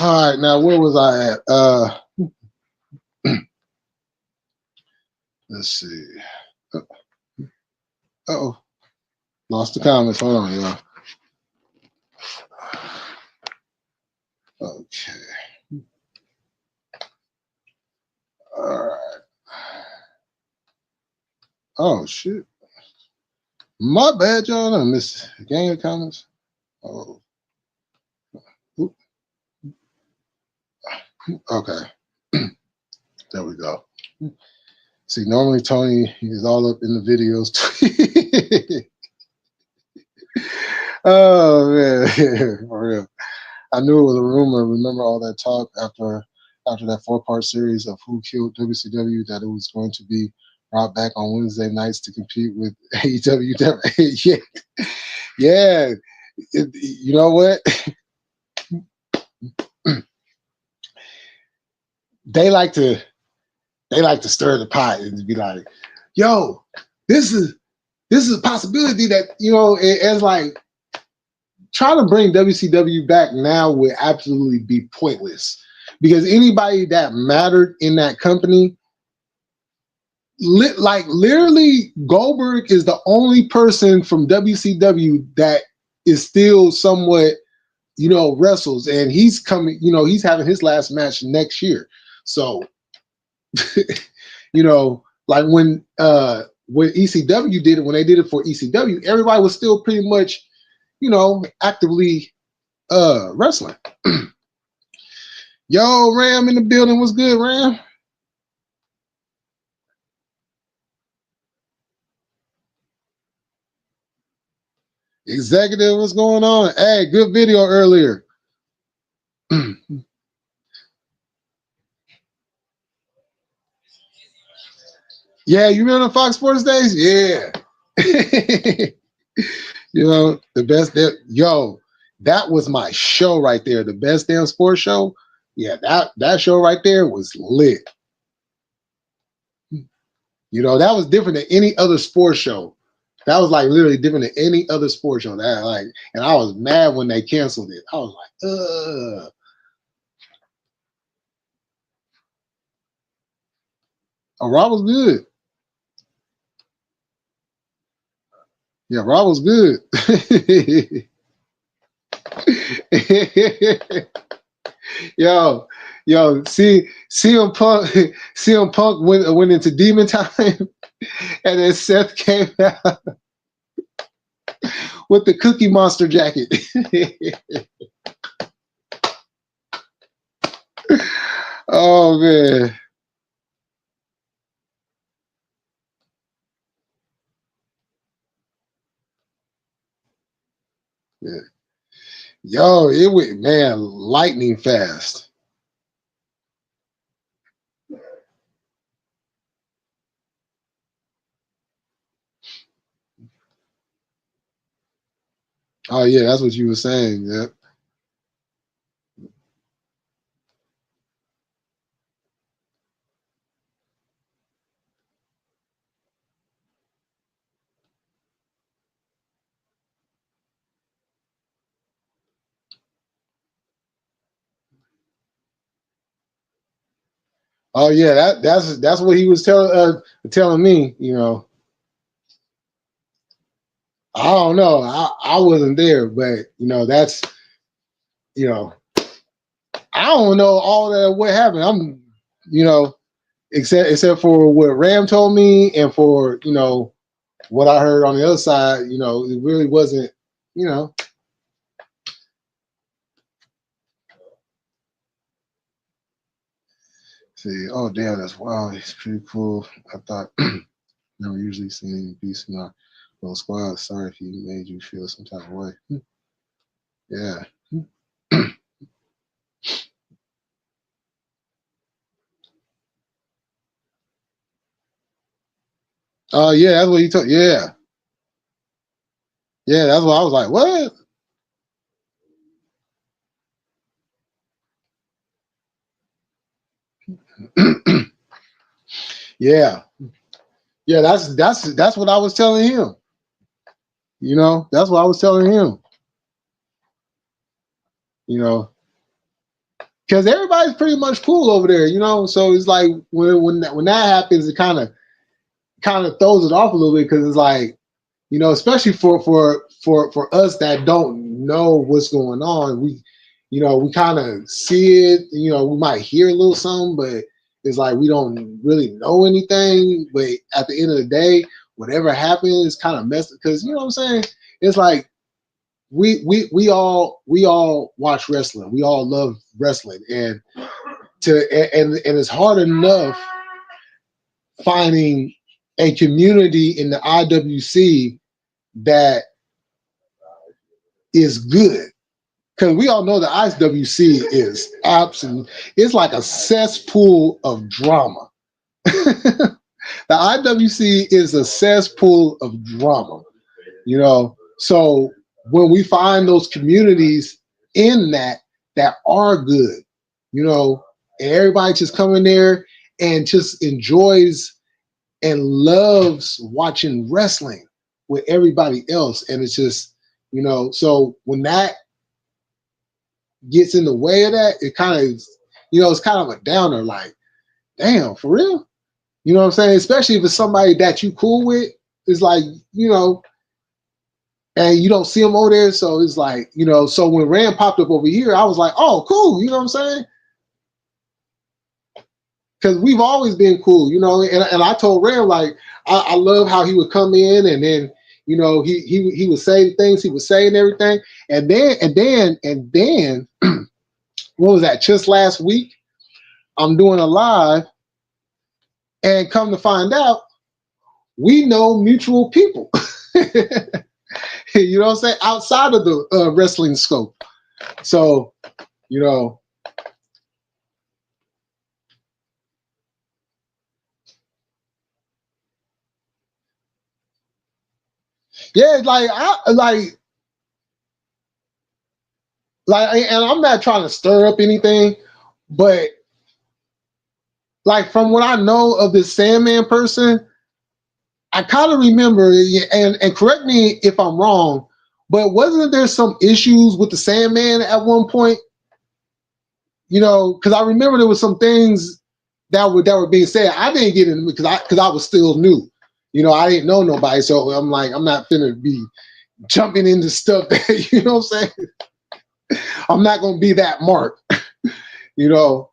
All right. Now, where was I at? Let's see. Oh, lost the comments. Hold on, y'all. Okay. All right. Oh shit. My bad, y'all. I missed a gang of comments. Oh. Oop. Okay. There we go. See, normally Tony is all up in the videos. Oh man, for real. I knew it was a rumor. Remember all that talk after that 4-part series of Who Killed WCW that it was going to be brought back on Wednesday nights to compete with AEW. Yeah, yeah. You know what? They like to stir the pot and be like, "Yo, this is a possibility that as like trying to bring WCW back now would absolutely be pointless because anybody that mattered in that company, literally Goldberg is the only person from WCW that is still somewhat wrestles, and he's coming. He's having his last match next year, so like when ECW did it, when they did it for ECW, everybody was still pretty much actively wrestling. Yo, Ram in the building. What's good, Ram? Executive, what's going on? Hey, good video earlier. Yeah, you remember the Fox Sports days? Yeah. The best that was my show right there. The best damn sports show. Yeah, that show right there was lit. That was different than any other sports show. That was like literally different than any other sports show. And I was mad when they canceled it. I was like, ugh. Oh, Raw was good. Yeah, Raw was good. yo, CM Punk, CM Punk went into Demon Time, and then Seth came out with the Cookie Monster jacket. Oh man. Yeah. Yo, it went lightning fast. Oh yeah, that's what you were saying. Yeah. Oh yeah, that's what he was telling me. I don't know. I wasn't there, but that's I don't know all that what happened. I'm except for what Ram told me and for what I heard on the other side. It really wasn't. See, oh damn, that's wow. It's pretty cool. I thought never usually seen any beast in our little squad. Sorry if he made you feel some type of way. Yeah. Oh yeah, that's what he told. Yeah, yeah, that's what I was like. What? Yeah, Yeah, that's what I was telling him. You know, that's what I was telling him. You know, because everybody's pretty much cool over there. You know, so it's like when that happens, it kind of throws it off a little bit because it's like, you know, especially for us that don't know what's going on, we kind of see it, you know, we might hear a little something, but it's like we don't really know anything. But at the end of the day, whatever happens kind of messed because you know what I'm saying. It's like we all watch wrestling, we all love wrestling, and it's hard enough finding a community in the IWC that is good. Because we all know the IWC is absolute, it's like a cesspool of drama. The IWC is a cesspool of drama, you know. So when we find those communities in that are good, you know, and everybody just come in there and just enjoys and loves watching wrestling with everybody else. And it's just, you know, so when that gets in the way of that, it kind of, you know, it's kind of a downer, like, damn, for real? You know what I'm saying? Especially if it's somebody that you cool with, it's like, you know, and you don't see them over there. So it's like, you know, so when Rand popped up over here, I was like, oh, cool. You know what I'm saying? Because we've always been cool, you know. And I told Rand, like, I love how he would come in and then, you know, he would say the things he would say and everything. And then, what was that? Just last week, I'm doing a live, and come to find out, we know mutual people. You know what I'm saying? Outside of the wrestling scope. So, you know, yeah, and I'm not trying to stir up anything, but like from what I know of this Sandman person, I kind of remember, and correct me if I'm wrong, but wasn't there some issues with the Sandman at one point? You know, because I remember there was some things that were being said. I didn't get in because I was still new. You know, I didn't know nobody, so I'm like, I'm not finna be jumping into stuff that you know what I'm saying. I'm not gonna be that mark, you know.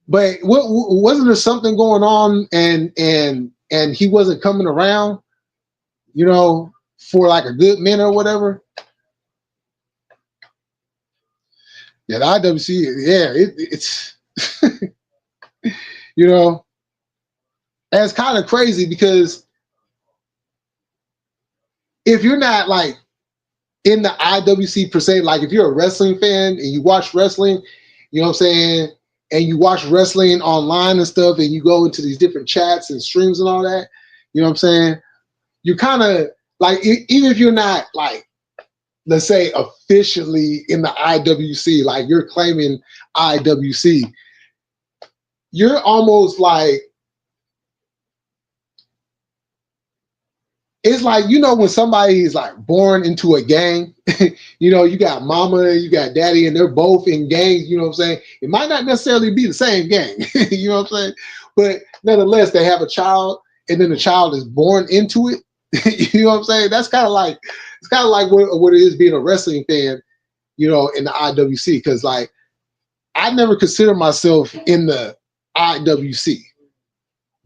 But wasn't there something going on, and he wasn't coming around, you know, for like a good minute or whatever. Yeah, the IWC, yeah, it's you know, and it's kind of crazy because if you're not like in the IWC per se, like if you're a wrestling fan and you watch wrestling, you know what I'm saying, and you watch wrestling online and stuff, and you go into these different chats and streams and all that, you know what I'm saying, you kind of like, even if you're not like, let's say officially in the IWC, like you're claiming IWC, you're almost like, it's like, you know, when somebody is like born into a gang, you know, you got mama, you got daddy, and they're both in gangs, you know what I'm saying? It might not necessarily be the same gang, you know what I'm saying? But nonetheless, they have a child, and then the child is born into it. You know what I'm saying? That's kind of like, it's kind of like what it is being a wrestling fan, you know, in the IWC. Because like, I never consider myself in the IWC,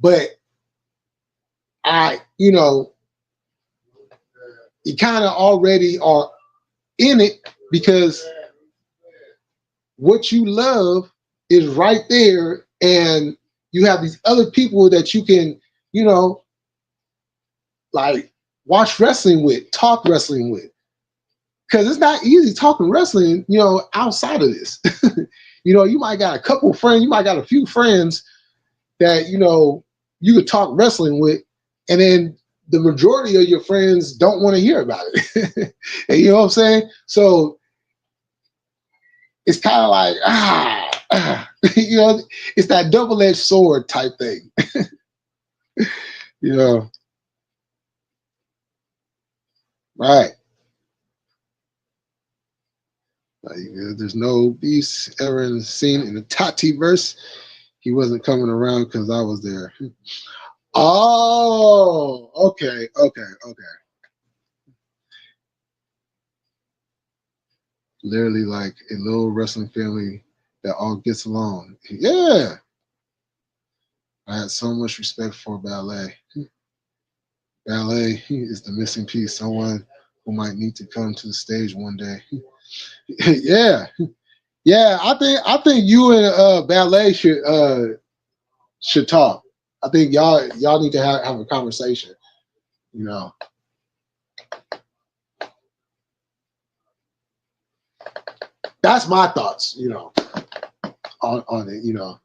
but you know, you kind of already are in it because what you love is right there, and you have these other people that you can, you know, like watch wrestling with, talk wrestling with, because it's not easy talking wrestling, you know, outside of this. You know, you might got a couple friends, you might got a few friends that, you know, you could talk wrestling with, and then the majority of your friends don't want to hear about it. And you know what I'm saying? So it's kind of like, you know, it's that double-edged sword type thing. You know, right. Like, there's no beast ever seen in the Tati verse. He wasn't coming around because I was there. Oh, okay. Literally like a little wrestling family that all gets along. Yeah. I had so much respect for ballet. Ballet is the missing piece. Someone who might need to come to the stage one day. Yeah. Yeah, I think you and ballet should talk. I think y'all need to have a conversation. You know, that's my thoughts. You know, on it. You know,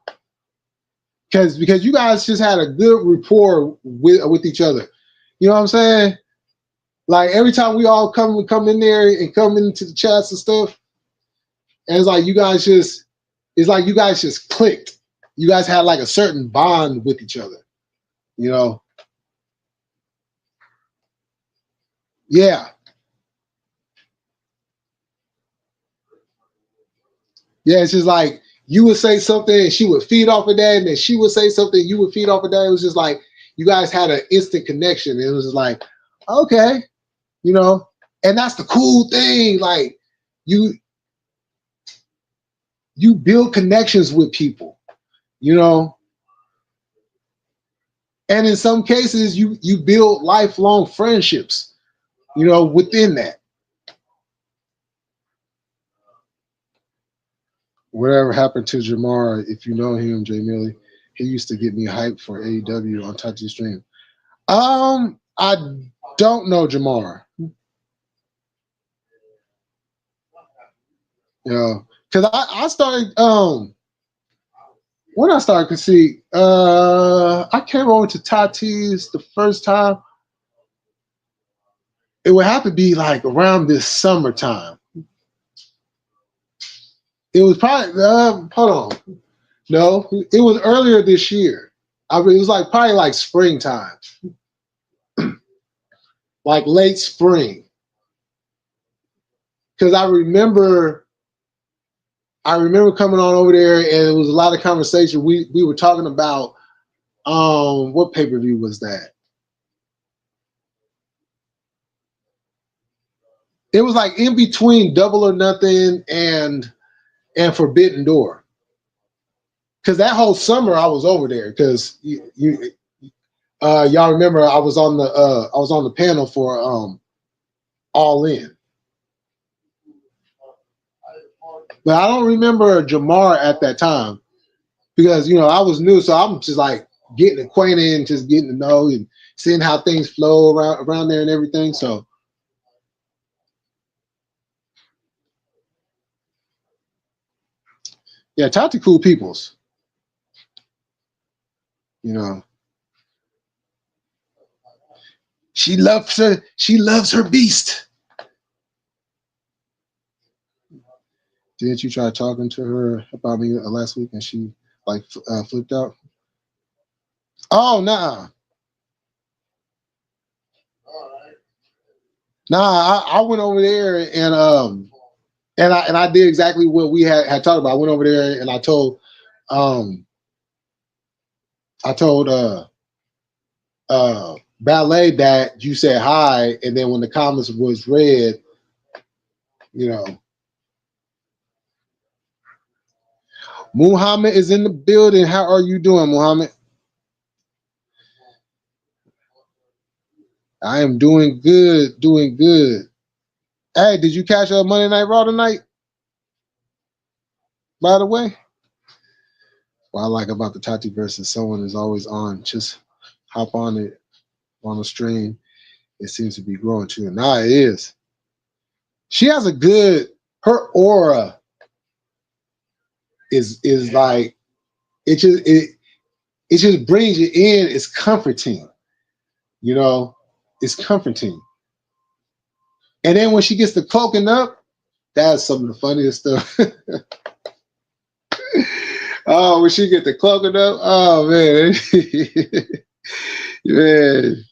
because you guys just had a good rapport with each other. You know what I'm saying? Like every time we all come in there and come into the chats and stuff, and it's like you guys just clicked. You guys had like a certain bond with each other. You know, yeah, yeah. It's just like you would say something and she would feed off of that, and then she would say something, you would feed off of that. It was just like you guys had an instant connection. It was just like, okay, you know, and that's the cool thing. Like you you build connections with people, you know, and in some cases you build lifelong friendships, you know, within that. Whatever happened to Jamar, if you know him, Jay Millie, he used to get me hyped for AEW on Touchy Stream. I don't know Jamar. You know, because I started when I started to see I came over to Tatis the first time. It would have to be like around this summertime. It was probably hold on. No, it was earlier this year. I mean, it was like probably like springtime, like late spring. Because I remember coming on over there, and it was a lot of conversation. We were talking about what pay per view was that? It was like in between Double or Nothing and Forbidden Door. Because that whole summer I was over there. Because y'all remember I was on the panel for All In. But I don't remember Jamar at that time because I was new, so I'm just like getting acquainted and just getting to know and seeing how things flow around there and everything. So yeah, talk to cool peoples. You know, she loves her beast. Didn't you try talking to her about me last week and she like flipped out? Oh nah, nah. I went over there and I did exactly what we had talked about. I went over there and um I told ballet that you said hi, and then when the comments was read, you know, Muhammad is in the building. How are you doing, Muhammad? I am doing good, doing good. Hey, did you catch Monday Night Raw tonight? By the way, what I like about the Tati versus someone is always on. Just hop on it on the stream. It seems to be growing too. Nah, it is. She has a good. Her aura is like it just brings you in. It's comforting, you know. It's comforting. And then when she gets the cloaking up, that's some of the funniest stuff. Oh, when she get the cloaking up, oh man, Man,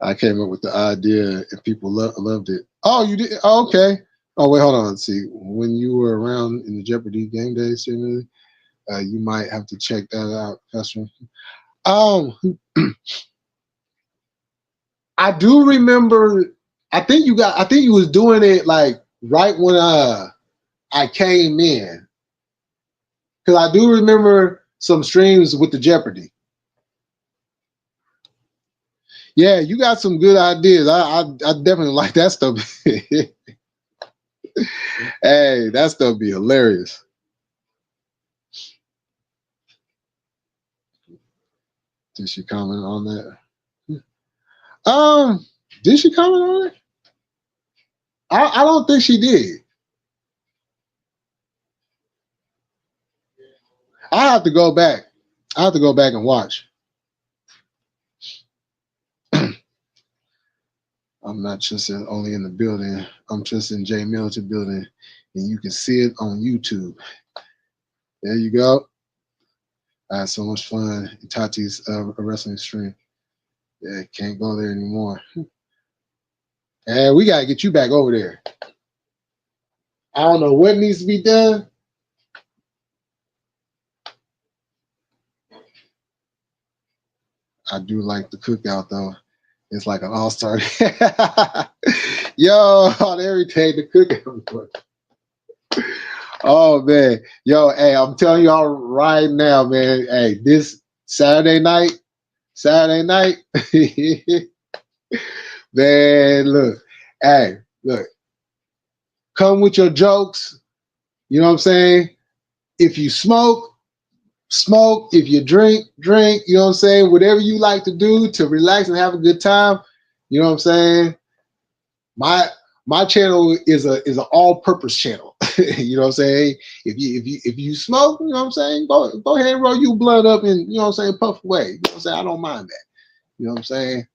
I came up with the idea and people loved it. Oh, you did? Oh, okay. Oh, wait, hold on. Let's see. When you were around in the Jeopardy game days, you might have to check that out, Professor. Um, I do remember. I think you was doing it like right when I came in, because I do remember some streams with the Jeopardy. Yeah, you got some good ideas. I definitely like that stuff. Hey, that stuff be hilarious. Did she comment on that? Um, did she comment on it? I don't think she did. I have to go back. I have to go back and watch. I'm not just only in the building. I'm just in Jay Milton building, and you can see it on YouTube. There you go. I had so much fun in Tati's wrestling stream. Yeah, can't go there anymore. And we gotta get you back over there. I don't know what needs to be done. I do like the cookout though. It's like an all-star. Yo, on everything the cookout. Oh man, yo, hey, I'm telling y'all right now, man. Hey, this Saturday night, man. Look, hey, look, come with your jokes. You know what I'm saying? If you smoke, smoke. If you drink, drink. You know what I'm saying? Whatever you like to do to relax and have a good time. You know what I'm saying? My my channel is an all-purpose channel. You know what I'm saying? If you smoke, you know what I'm saying, go ahead and roll you blood up and you know what I'm saying, puff away. You know what I'm saying? I don't mind that. You know what I'm saying?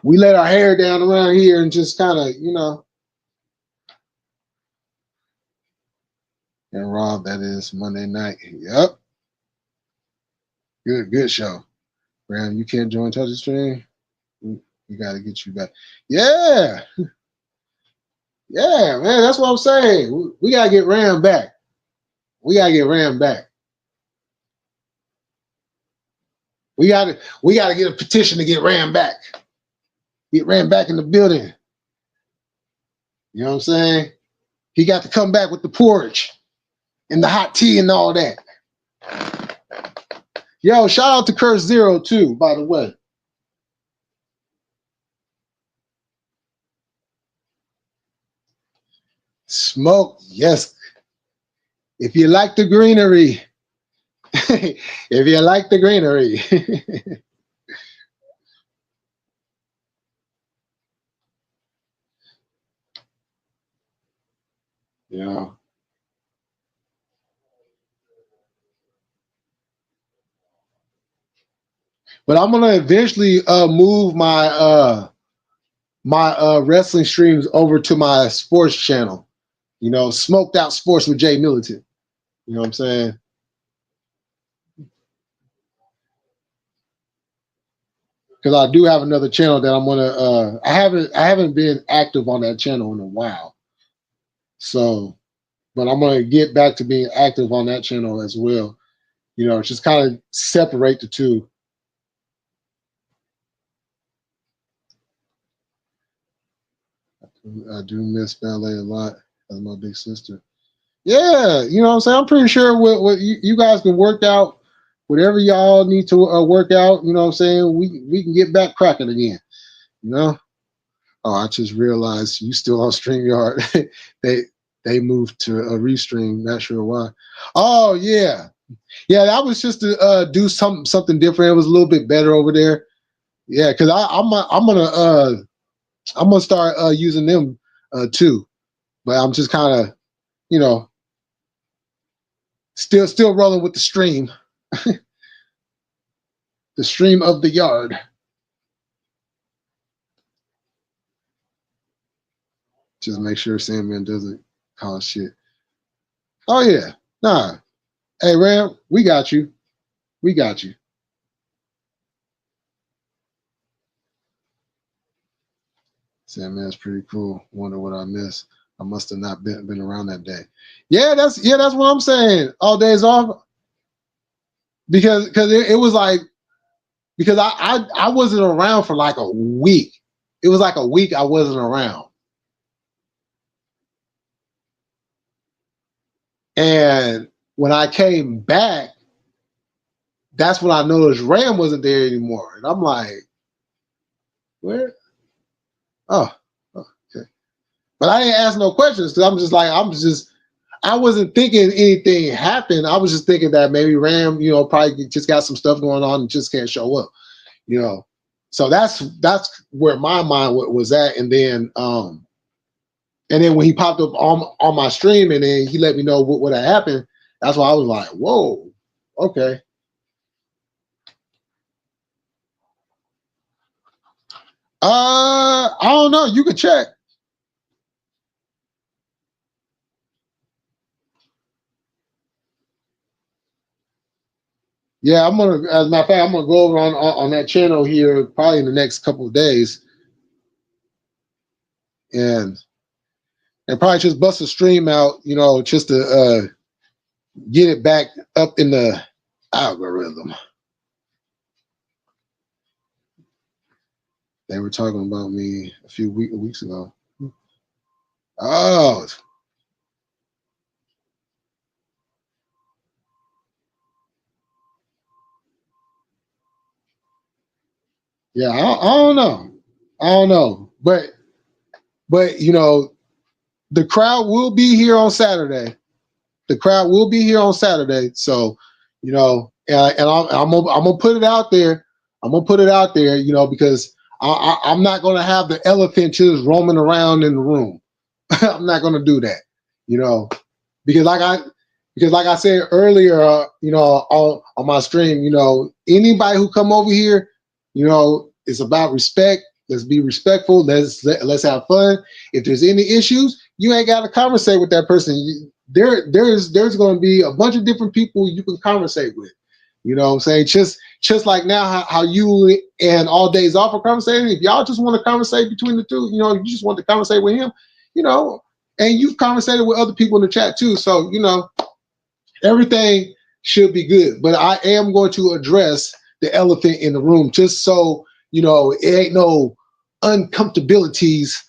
We let our hair down around here and just kind of, and Rob, that is Monday night. Yep. Good show. Ram, you can't join Touch the Stream. We got to get you back. Yeah. Yeah, man. That's what I'm saying. We got to get Ram back. We got to get Ram back. We got to get a petition to get Ram back. Get Ram back in the building. You know what I'm saying? He got to come back with the porridge and the hot tea and all that. Yo, shout out to Curse Zero too, by the way. Smoke, yes. If you like the greenery, if you like the greenery. Yeah. But I'm gonna eventually move my wrestling streams over to my sports channel. You know, Smoked Out Sports with Jay Militant. You know what I'm saying? Because I do have another channel that I'm gonna. I haven't been active on that channel in a while. So, but I'm gonna get back to being active on that channel as well. You know, just kind of separate the two. I do miss ballet a lot as my big sister. Yeah, you know what I'm saying? I'm pretty sure what you guys can work out whatever y'all need to work out. You know what I'm saying? We can get back cracking again. You know? Oh, I just realized you still on StreamYard. they they moved to a restream. Not sure why. Oh yeah, yeah. That was just to do something different. It was a little bit better over there. Yeah, because I'm gonna start using them too. But I'm just kind of you know still rolling with the stream of the yard. Just make sure Sandman doesn't cause shit. Oh yeah, nah. Hey Ram, we got you. We got you. Sandman is pretty cool. Wonder what I missed. I must have not been around that day. That's what I'm saying. All days off because it was like because I wasn't around for like a week. It was like a week I wasn't around. And when I came back, that's when I noticed Ram wasn't there anymore. And I'm like, where? Oh, okay. But I didn't ask no questions because I wasn't thinking anything happened. I was just thinking that maybe Ram, probably just got some stuff going on and just can't show up, So that's where my mind was at. And then when he popped up on my stream and then he let me know what had happened, that's why I was like, whoa, okay. I don't know. You could check. Yeah, as a matter of fact, I'm gonna go over on that channel here probably in the next couple of days, and probably just bust a stream out, just to get it back up in the algorithm. They were talking about me a few weeks ago. Oh. Yeah, I don't know. I don't know. But the crowd will be here on Saturday. The crowd will be here on Saturday. So, and I'm gonna put it out there. I'm gonna put it out there, because I'm not gonna have the elephant just roaming around in the room. I'm not gonna do that, because like I said earlier, on my stream, anybody who come over here, it's about respect. Let's be respectful. Let's have fun. If there's any issues, you ain't got to conversate with that person. There's going to be a bunch of different people you can conversate with. You know what I'm saying? Just like now, how you and All Days Off are conversating. If y'all just want to conversate between the two, you just want to conversate with him, and you've conversated with other people in the chat too. So, everything should be good. But I am going to address the elephant in the room just so, it ain't no uncomfortabilities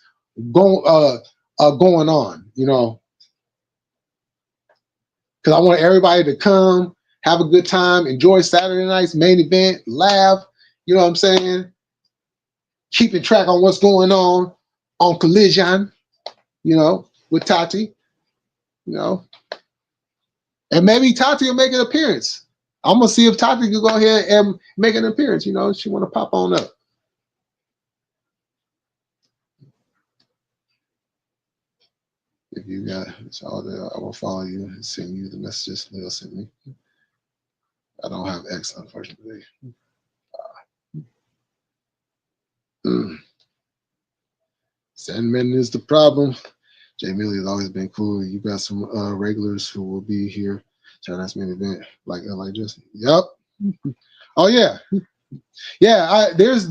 going on, because I want everybody to come, have a good time, enjoy Saturday night's main event, laugh, you know what I'm saying? Keeping track on what's going on Collision, with Tati, and maybe Tati will make an appearance. I'm gonna see if Tati can go ahead and make an appearance. She want to pop on up. If you got it's all there, I will follow you and send you the messages they'll send me. I don't have X, unfortunately. Sandman is the problem. Jay Millie has always been cool. You got some regulars who will be here. Tonight's main event, like Justin. Yep. Oh yeah, yeah. There's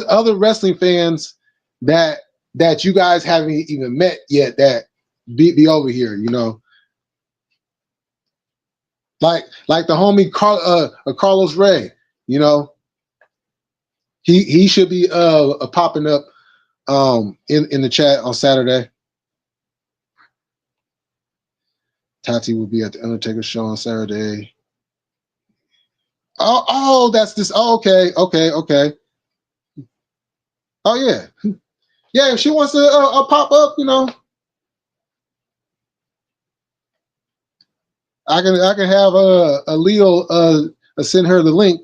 other wrestling fans that you guys haven't even met yet that be over here. Like the homie Carlos Ray. He should be popping up in the chat on Saturday. Tati will be at the Undertaker show on Saturday. Oh, that's this. Oh, okay. Oh yeah, yeah. If she wants to pop up, I can have a Leo send her the link.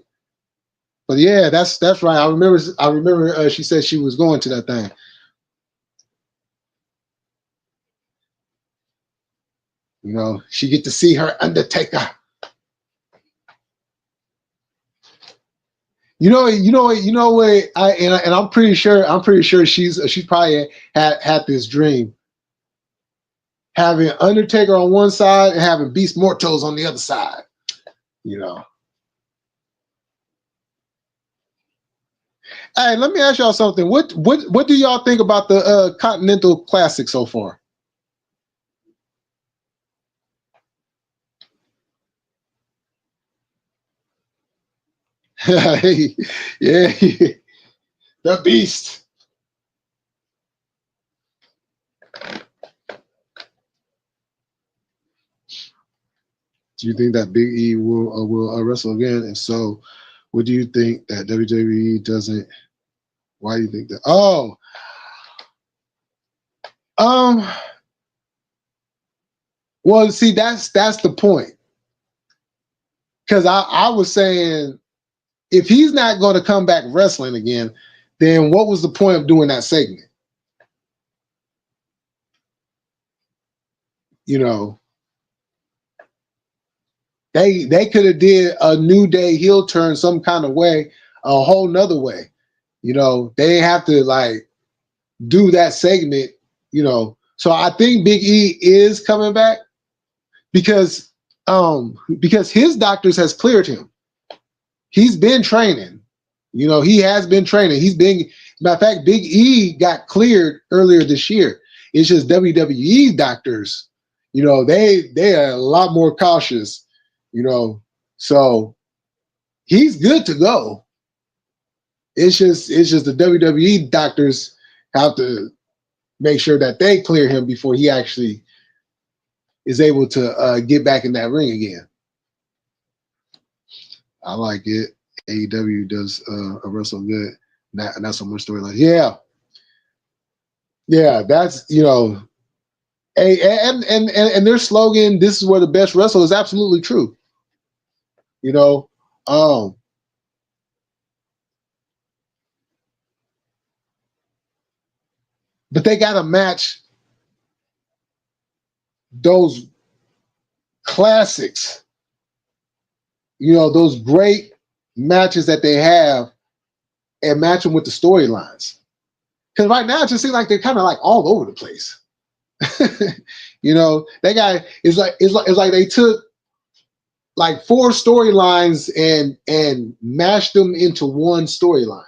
But yeah, that's right. I remember she said she was going to that thing. She get to see her Undertaker. What? I'm pretty sure she's probably had this dream, having Undertaker on one side and having Beast Mortos on the other side. Hey, let me ask y'all something. What do y'all think about the Continental Classic so far? Yeah, the beast. Do you think that Big E will wrestle again? And so, what do you think that WWE doesn't? Why do you think that? Oh, um, well, see, that's the point. Because I was saying if he's not going to come back wrestling again, then what was the point of doing that segment? You know, they could have did a New Day heel turn some kind of way, a whole nother way. You know, they didn't have to like do that segment. You know, so I think Big E is coming back because his doctors has cleared him. He's been training. You know, he has been training. He's been, matter of fact, Big E got cleared earlier this year. It's just WWE doctors, you know, they are a lot more cautious, you know. So he's good to go. It's just the WWE doctors have to make sure that they clear him before he actually is able to get back in that ring again. I like it. AEW does a wrestle good. Not so much storyline. Yeah, yeah. That's and their slogan, "This is where the best wrestle," is absolutely true. You know, um, but they got to match those classics. You know, those great matches that they have, and match them with the storylines. Because right now it just seems like they're kind of like all over the place. You know, that guy is like it's like they took like four storylines and mashed them into one storyline,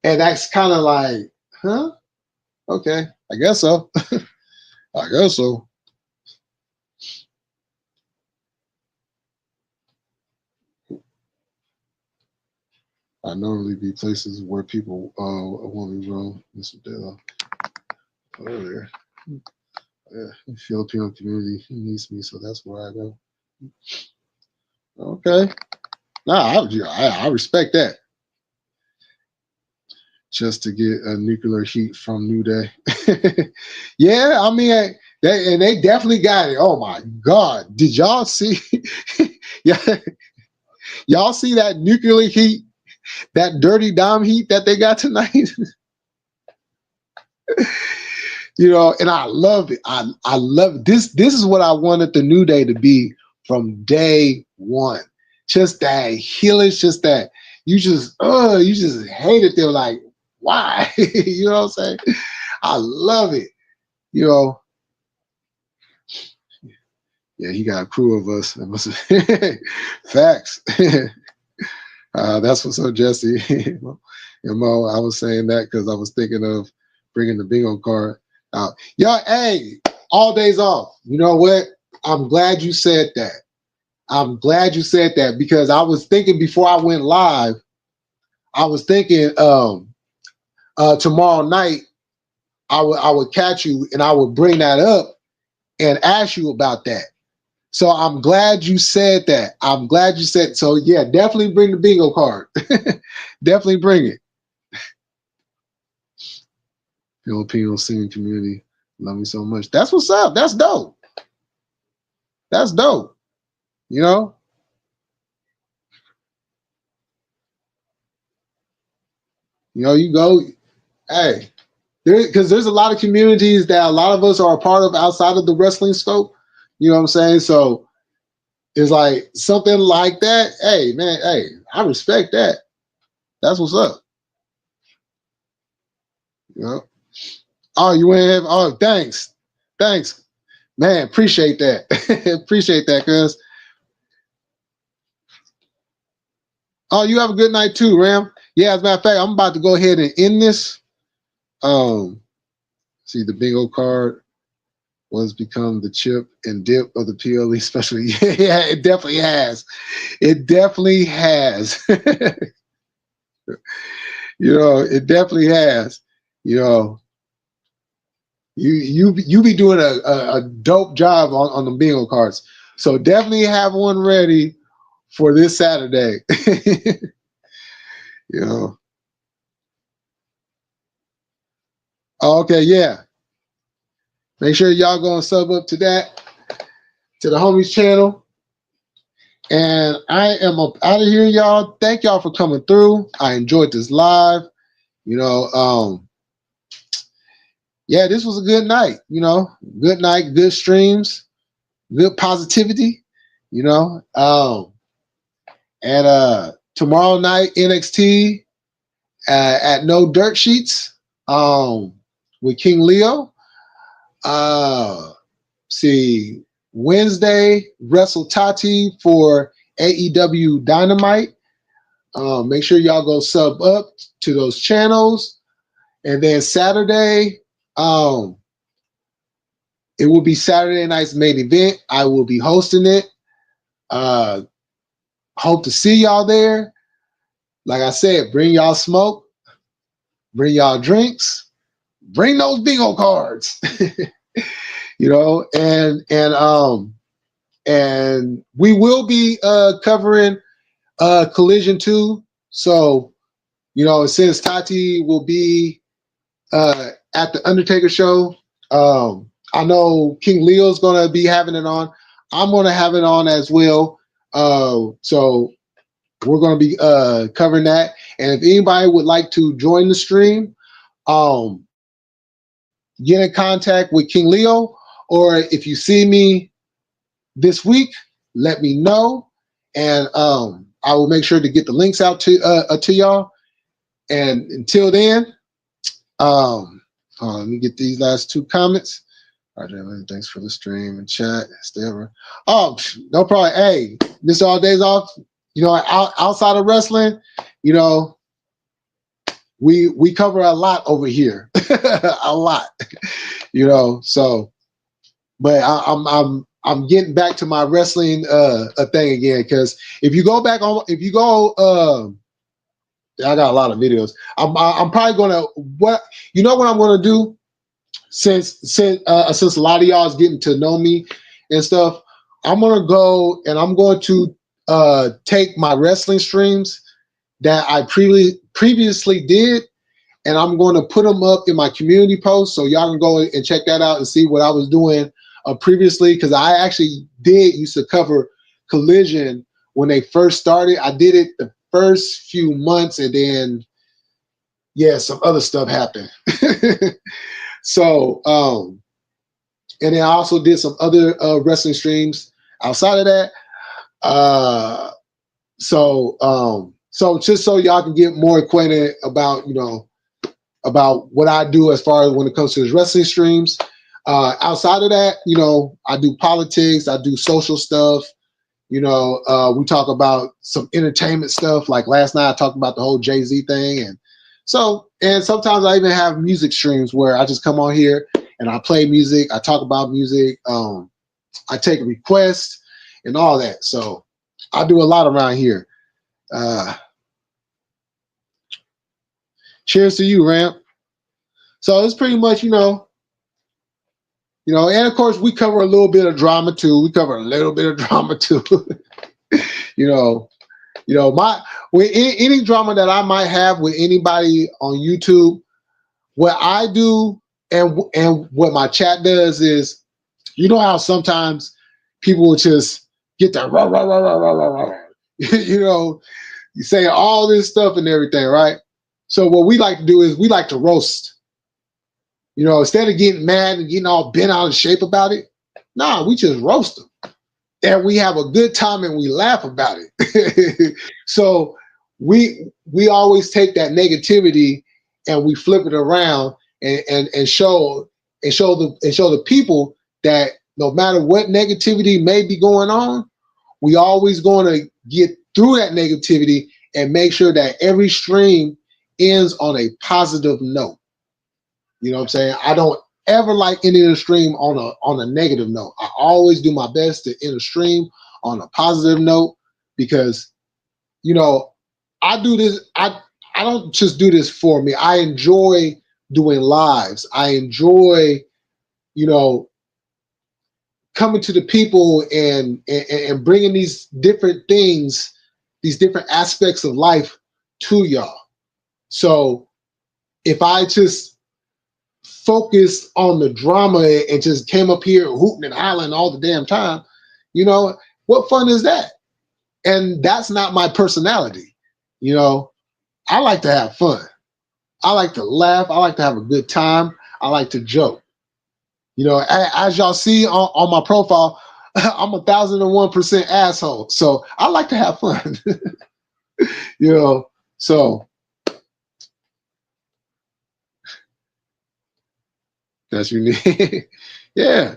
and that's kind of like, huh? Okay, I guess so. I guess so. I normally be places where people want me wrong. This over there. Yeah, the Filipino community needs me, so that's where I go. Okay, nah, I respect that. Just to get a nuclear heat from New Day. Yeah, I mean, they definitely got it. Oh my God, did y'all see? Yeah, y'all see that nuclear heat, that dirty dom heat that they got tonight? You know, and I love it. I love this. This is what I wanted the New Day to be from day one. Just that heelish, just that you just hate it. They're like, why? You know what I'm saying? I love it. You know, yeah, he got a crew of us. Facts. That's what's up, Jesse. And Mo, I was saying that because I was thinking of bringing the bingo card out. Y'all, hey, all days off. You know what? I'm glad you said that. I'm glad you said that because I was thinking before I went live, I was thinking tomorrow night I would catch you and I would bring that up and ask you about that. So I'm glad you said that. I'm glad you said so. Yeah, definitely bring the bingo card. Definitely bring it. Filipino singing community love me so much. That's what's up. That's dope. That's dope. You know, you go. Hey, because there's a lot of communities that a lot of us are a part of outside of the wrestling scope. You know what I'm saying? So it's like something like that. Hey, man. Hey, I respect that. That's what's up. You know. Oh, you went have. Oh, thanks, man. Appreciate that. Appreciate that, cuz. Oh, you have a good night too, Ram. Yeah, as a matter of fact, I'm about to go ahead and end this. See the bingo card was become the chip and dip of the PLE special. Yeah, it definitely has. It definitely has. It definitely has. You know, you be doing a dope job on the bingo cards. So definitely have one ready for this Saturday. you know. Okay, yeah. Make sure y'all go and sub up to that, to the homies channel. And I am up out of here, y'all. Thank y'all for coming through. I enjoyed this live. Yeah, this was a good night. Good night, good streams, good positivity. You know, and tomorrow night NXT at No Dirt Sheets with King Leo. See, Wednesday Wrestle Tati for AEW Dynamite. Make sure y'all go sub up to those channels. And then Saturday, it will be Saturday night's main event. I will be hosting it. Hope to see y'all there. Like I said, bring y'all smoke, bring y'all drinks, bring those bingo cards. And we will be covering Collision 2. So, since Tati will be at the Undertaker show, I know King Leo's going to be having it on. I'm going to have it on as well. So we're going to be covering that. And if anybody would like to join the stream, get in contact with King Leo, or if you see me this week, let me know, and I will make sure to get the links out to y'all. And until then, let me get these last two comments. All right, gentlemen, thanks for the stream and chat. Stay over. Oh, no problem. Hey, this all days off. Outside of wrestling, we cover a lot over here, a lot. So, but I'm getting back to my wrestling thing again, because if you go, I got a lot of videos. I'm probably gonna what I'm gonna do, since a lot of y'all is getting to know me and stuff. I'm gonna go and I'm going to take my wrestling streams that I previously did, and I'm going to put them up in my community post, so y'all can go and check that out and see what I was doing previously, because I actually used to cover Collision when they first started. I did it the first few months, and then some other stuff happened. So and then I also did some other wrestling streams outside of that. So just so y'all can get more acquainted about what I do as far as when it comes to his wrestling streams. Outside of that, I do politics, I do social stuff. We talk about some entertainment stuff. Like last night, I talked about the whole Jay-Z thing. And sometimes I even have music streams where I just come on here and I play music. I talk about music. I take requests and all that. So I do a lot around here. Cheers to you, Ramp. So it's pretty much, and of course we cover a little bit of drama too. With any drama that I might have with anybody on YouTube, what I do and what my chat does is, how sometimes people will just get that rah, rah, rah, rah, rah, rah, rah. You say all this stuff and everything, right? So what we like to do is we like to roast. Instead of getting mad and getting all bent out of shape about it, we just roast them. And we have a good time and we laugh about it. So we always take that negativity and we flip it around and show the people that no matter what negativity may be going on, we always going to get through that negativity and make sure that every stream ends on a positive note. You know what I'm saying? I don't ever like ending a stream on a negative note. I always do my best to end a stream on a positive note because, you know, I do this. I don't just do this for me. I enjoy doing lives. I enjoy, you know, coming to the people and bringing these different things, these different aspects of life to y'all. So if I just focused on the drama and just came up here hooting and hollering all the damn time, you know, what fun is that? And that's not my personality. You know, I like to have fun. I like to laugh. I like to have a good time. I like to joke. You know, as y'all see on my profile, I'm 1,001% asshole. So I like to have fun. You know, so that's unique. Yeah,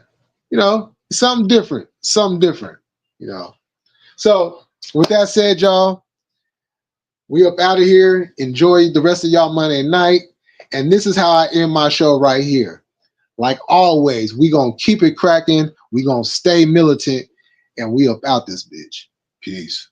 you know, something different, you know. So with that said, y'all, we up out of here. Enjoy the rest of y'all Monday night. And this is how I end my show right here. Like always, we gonna keep it cracking. We gonna stay militant, and we up out this bitch. Peace.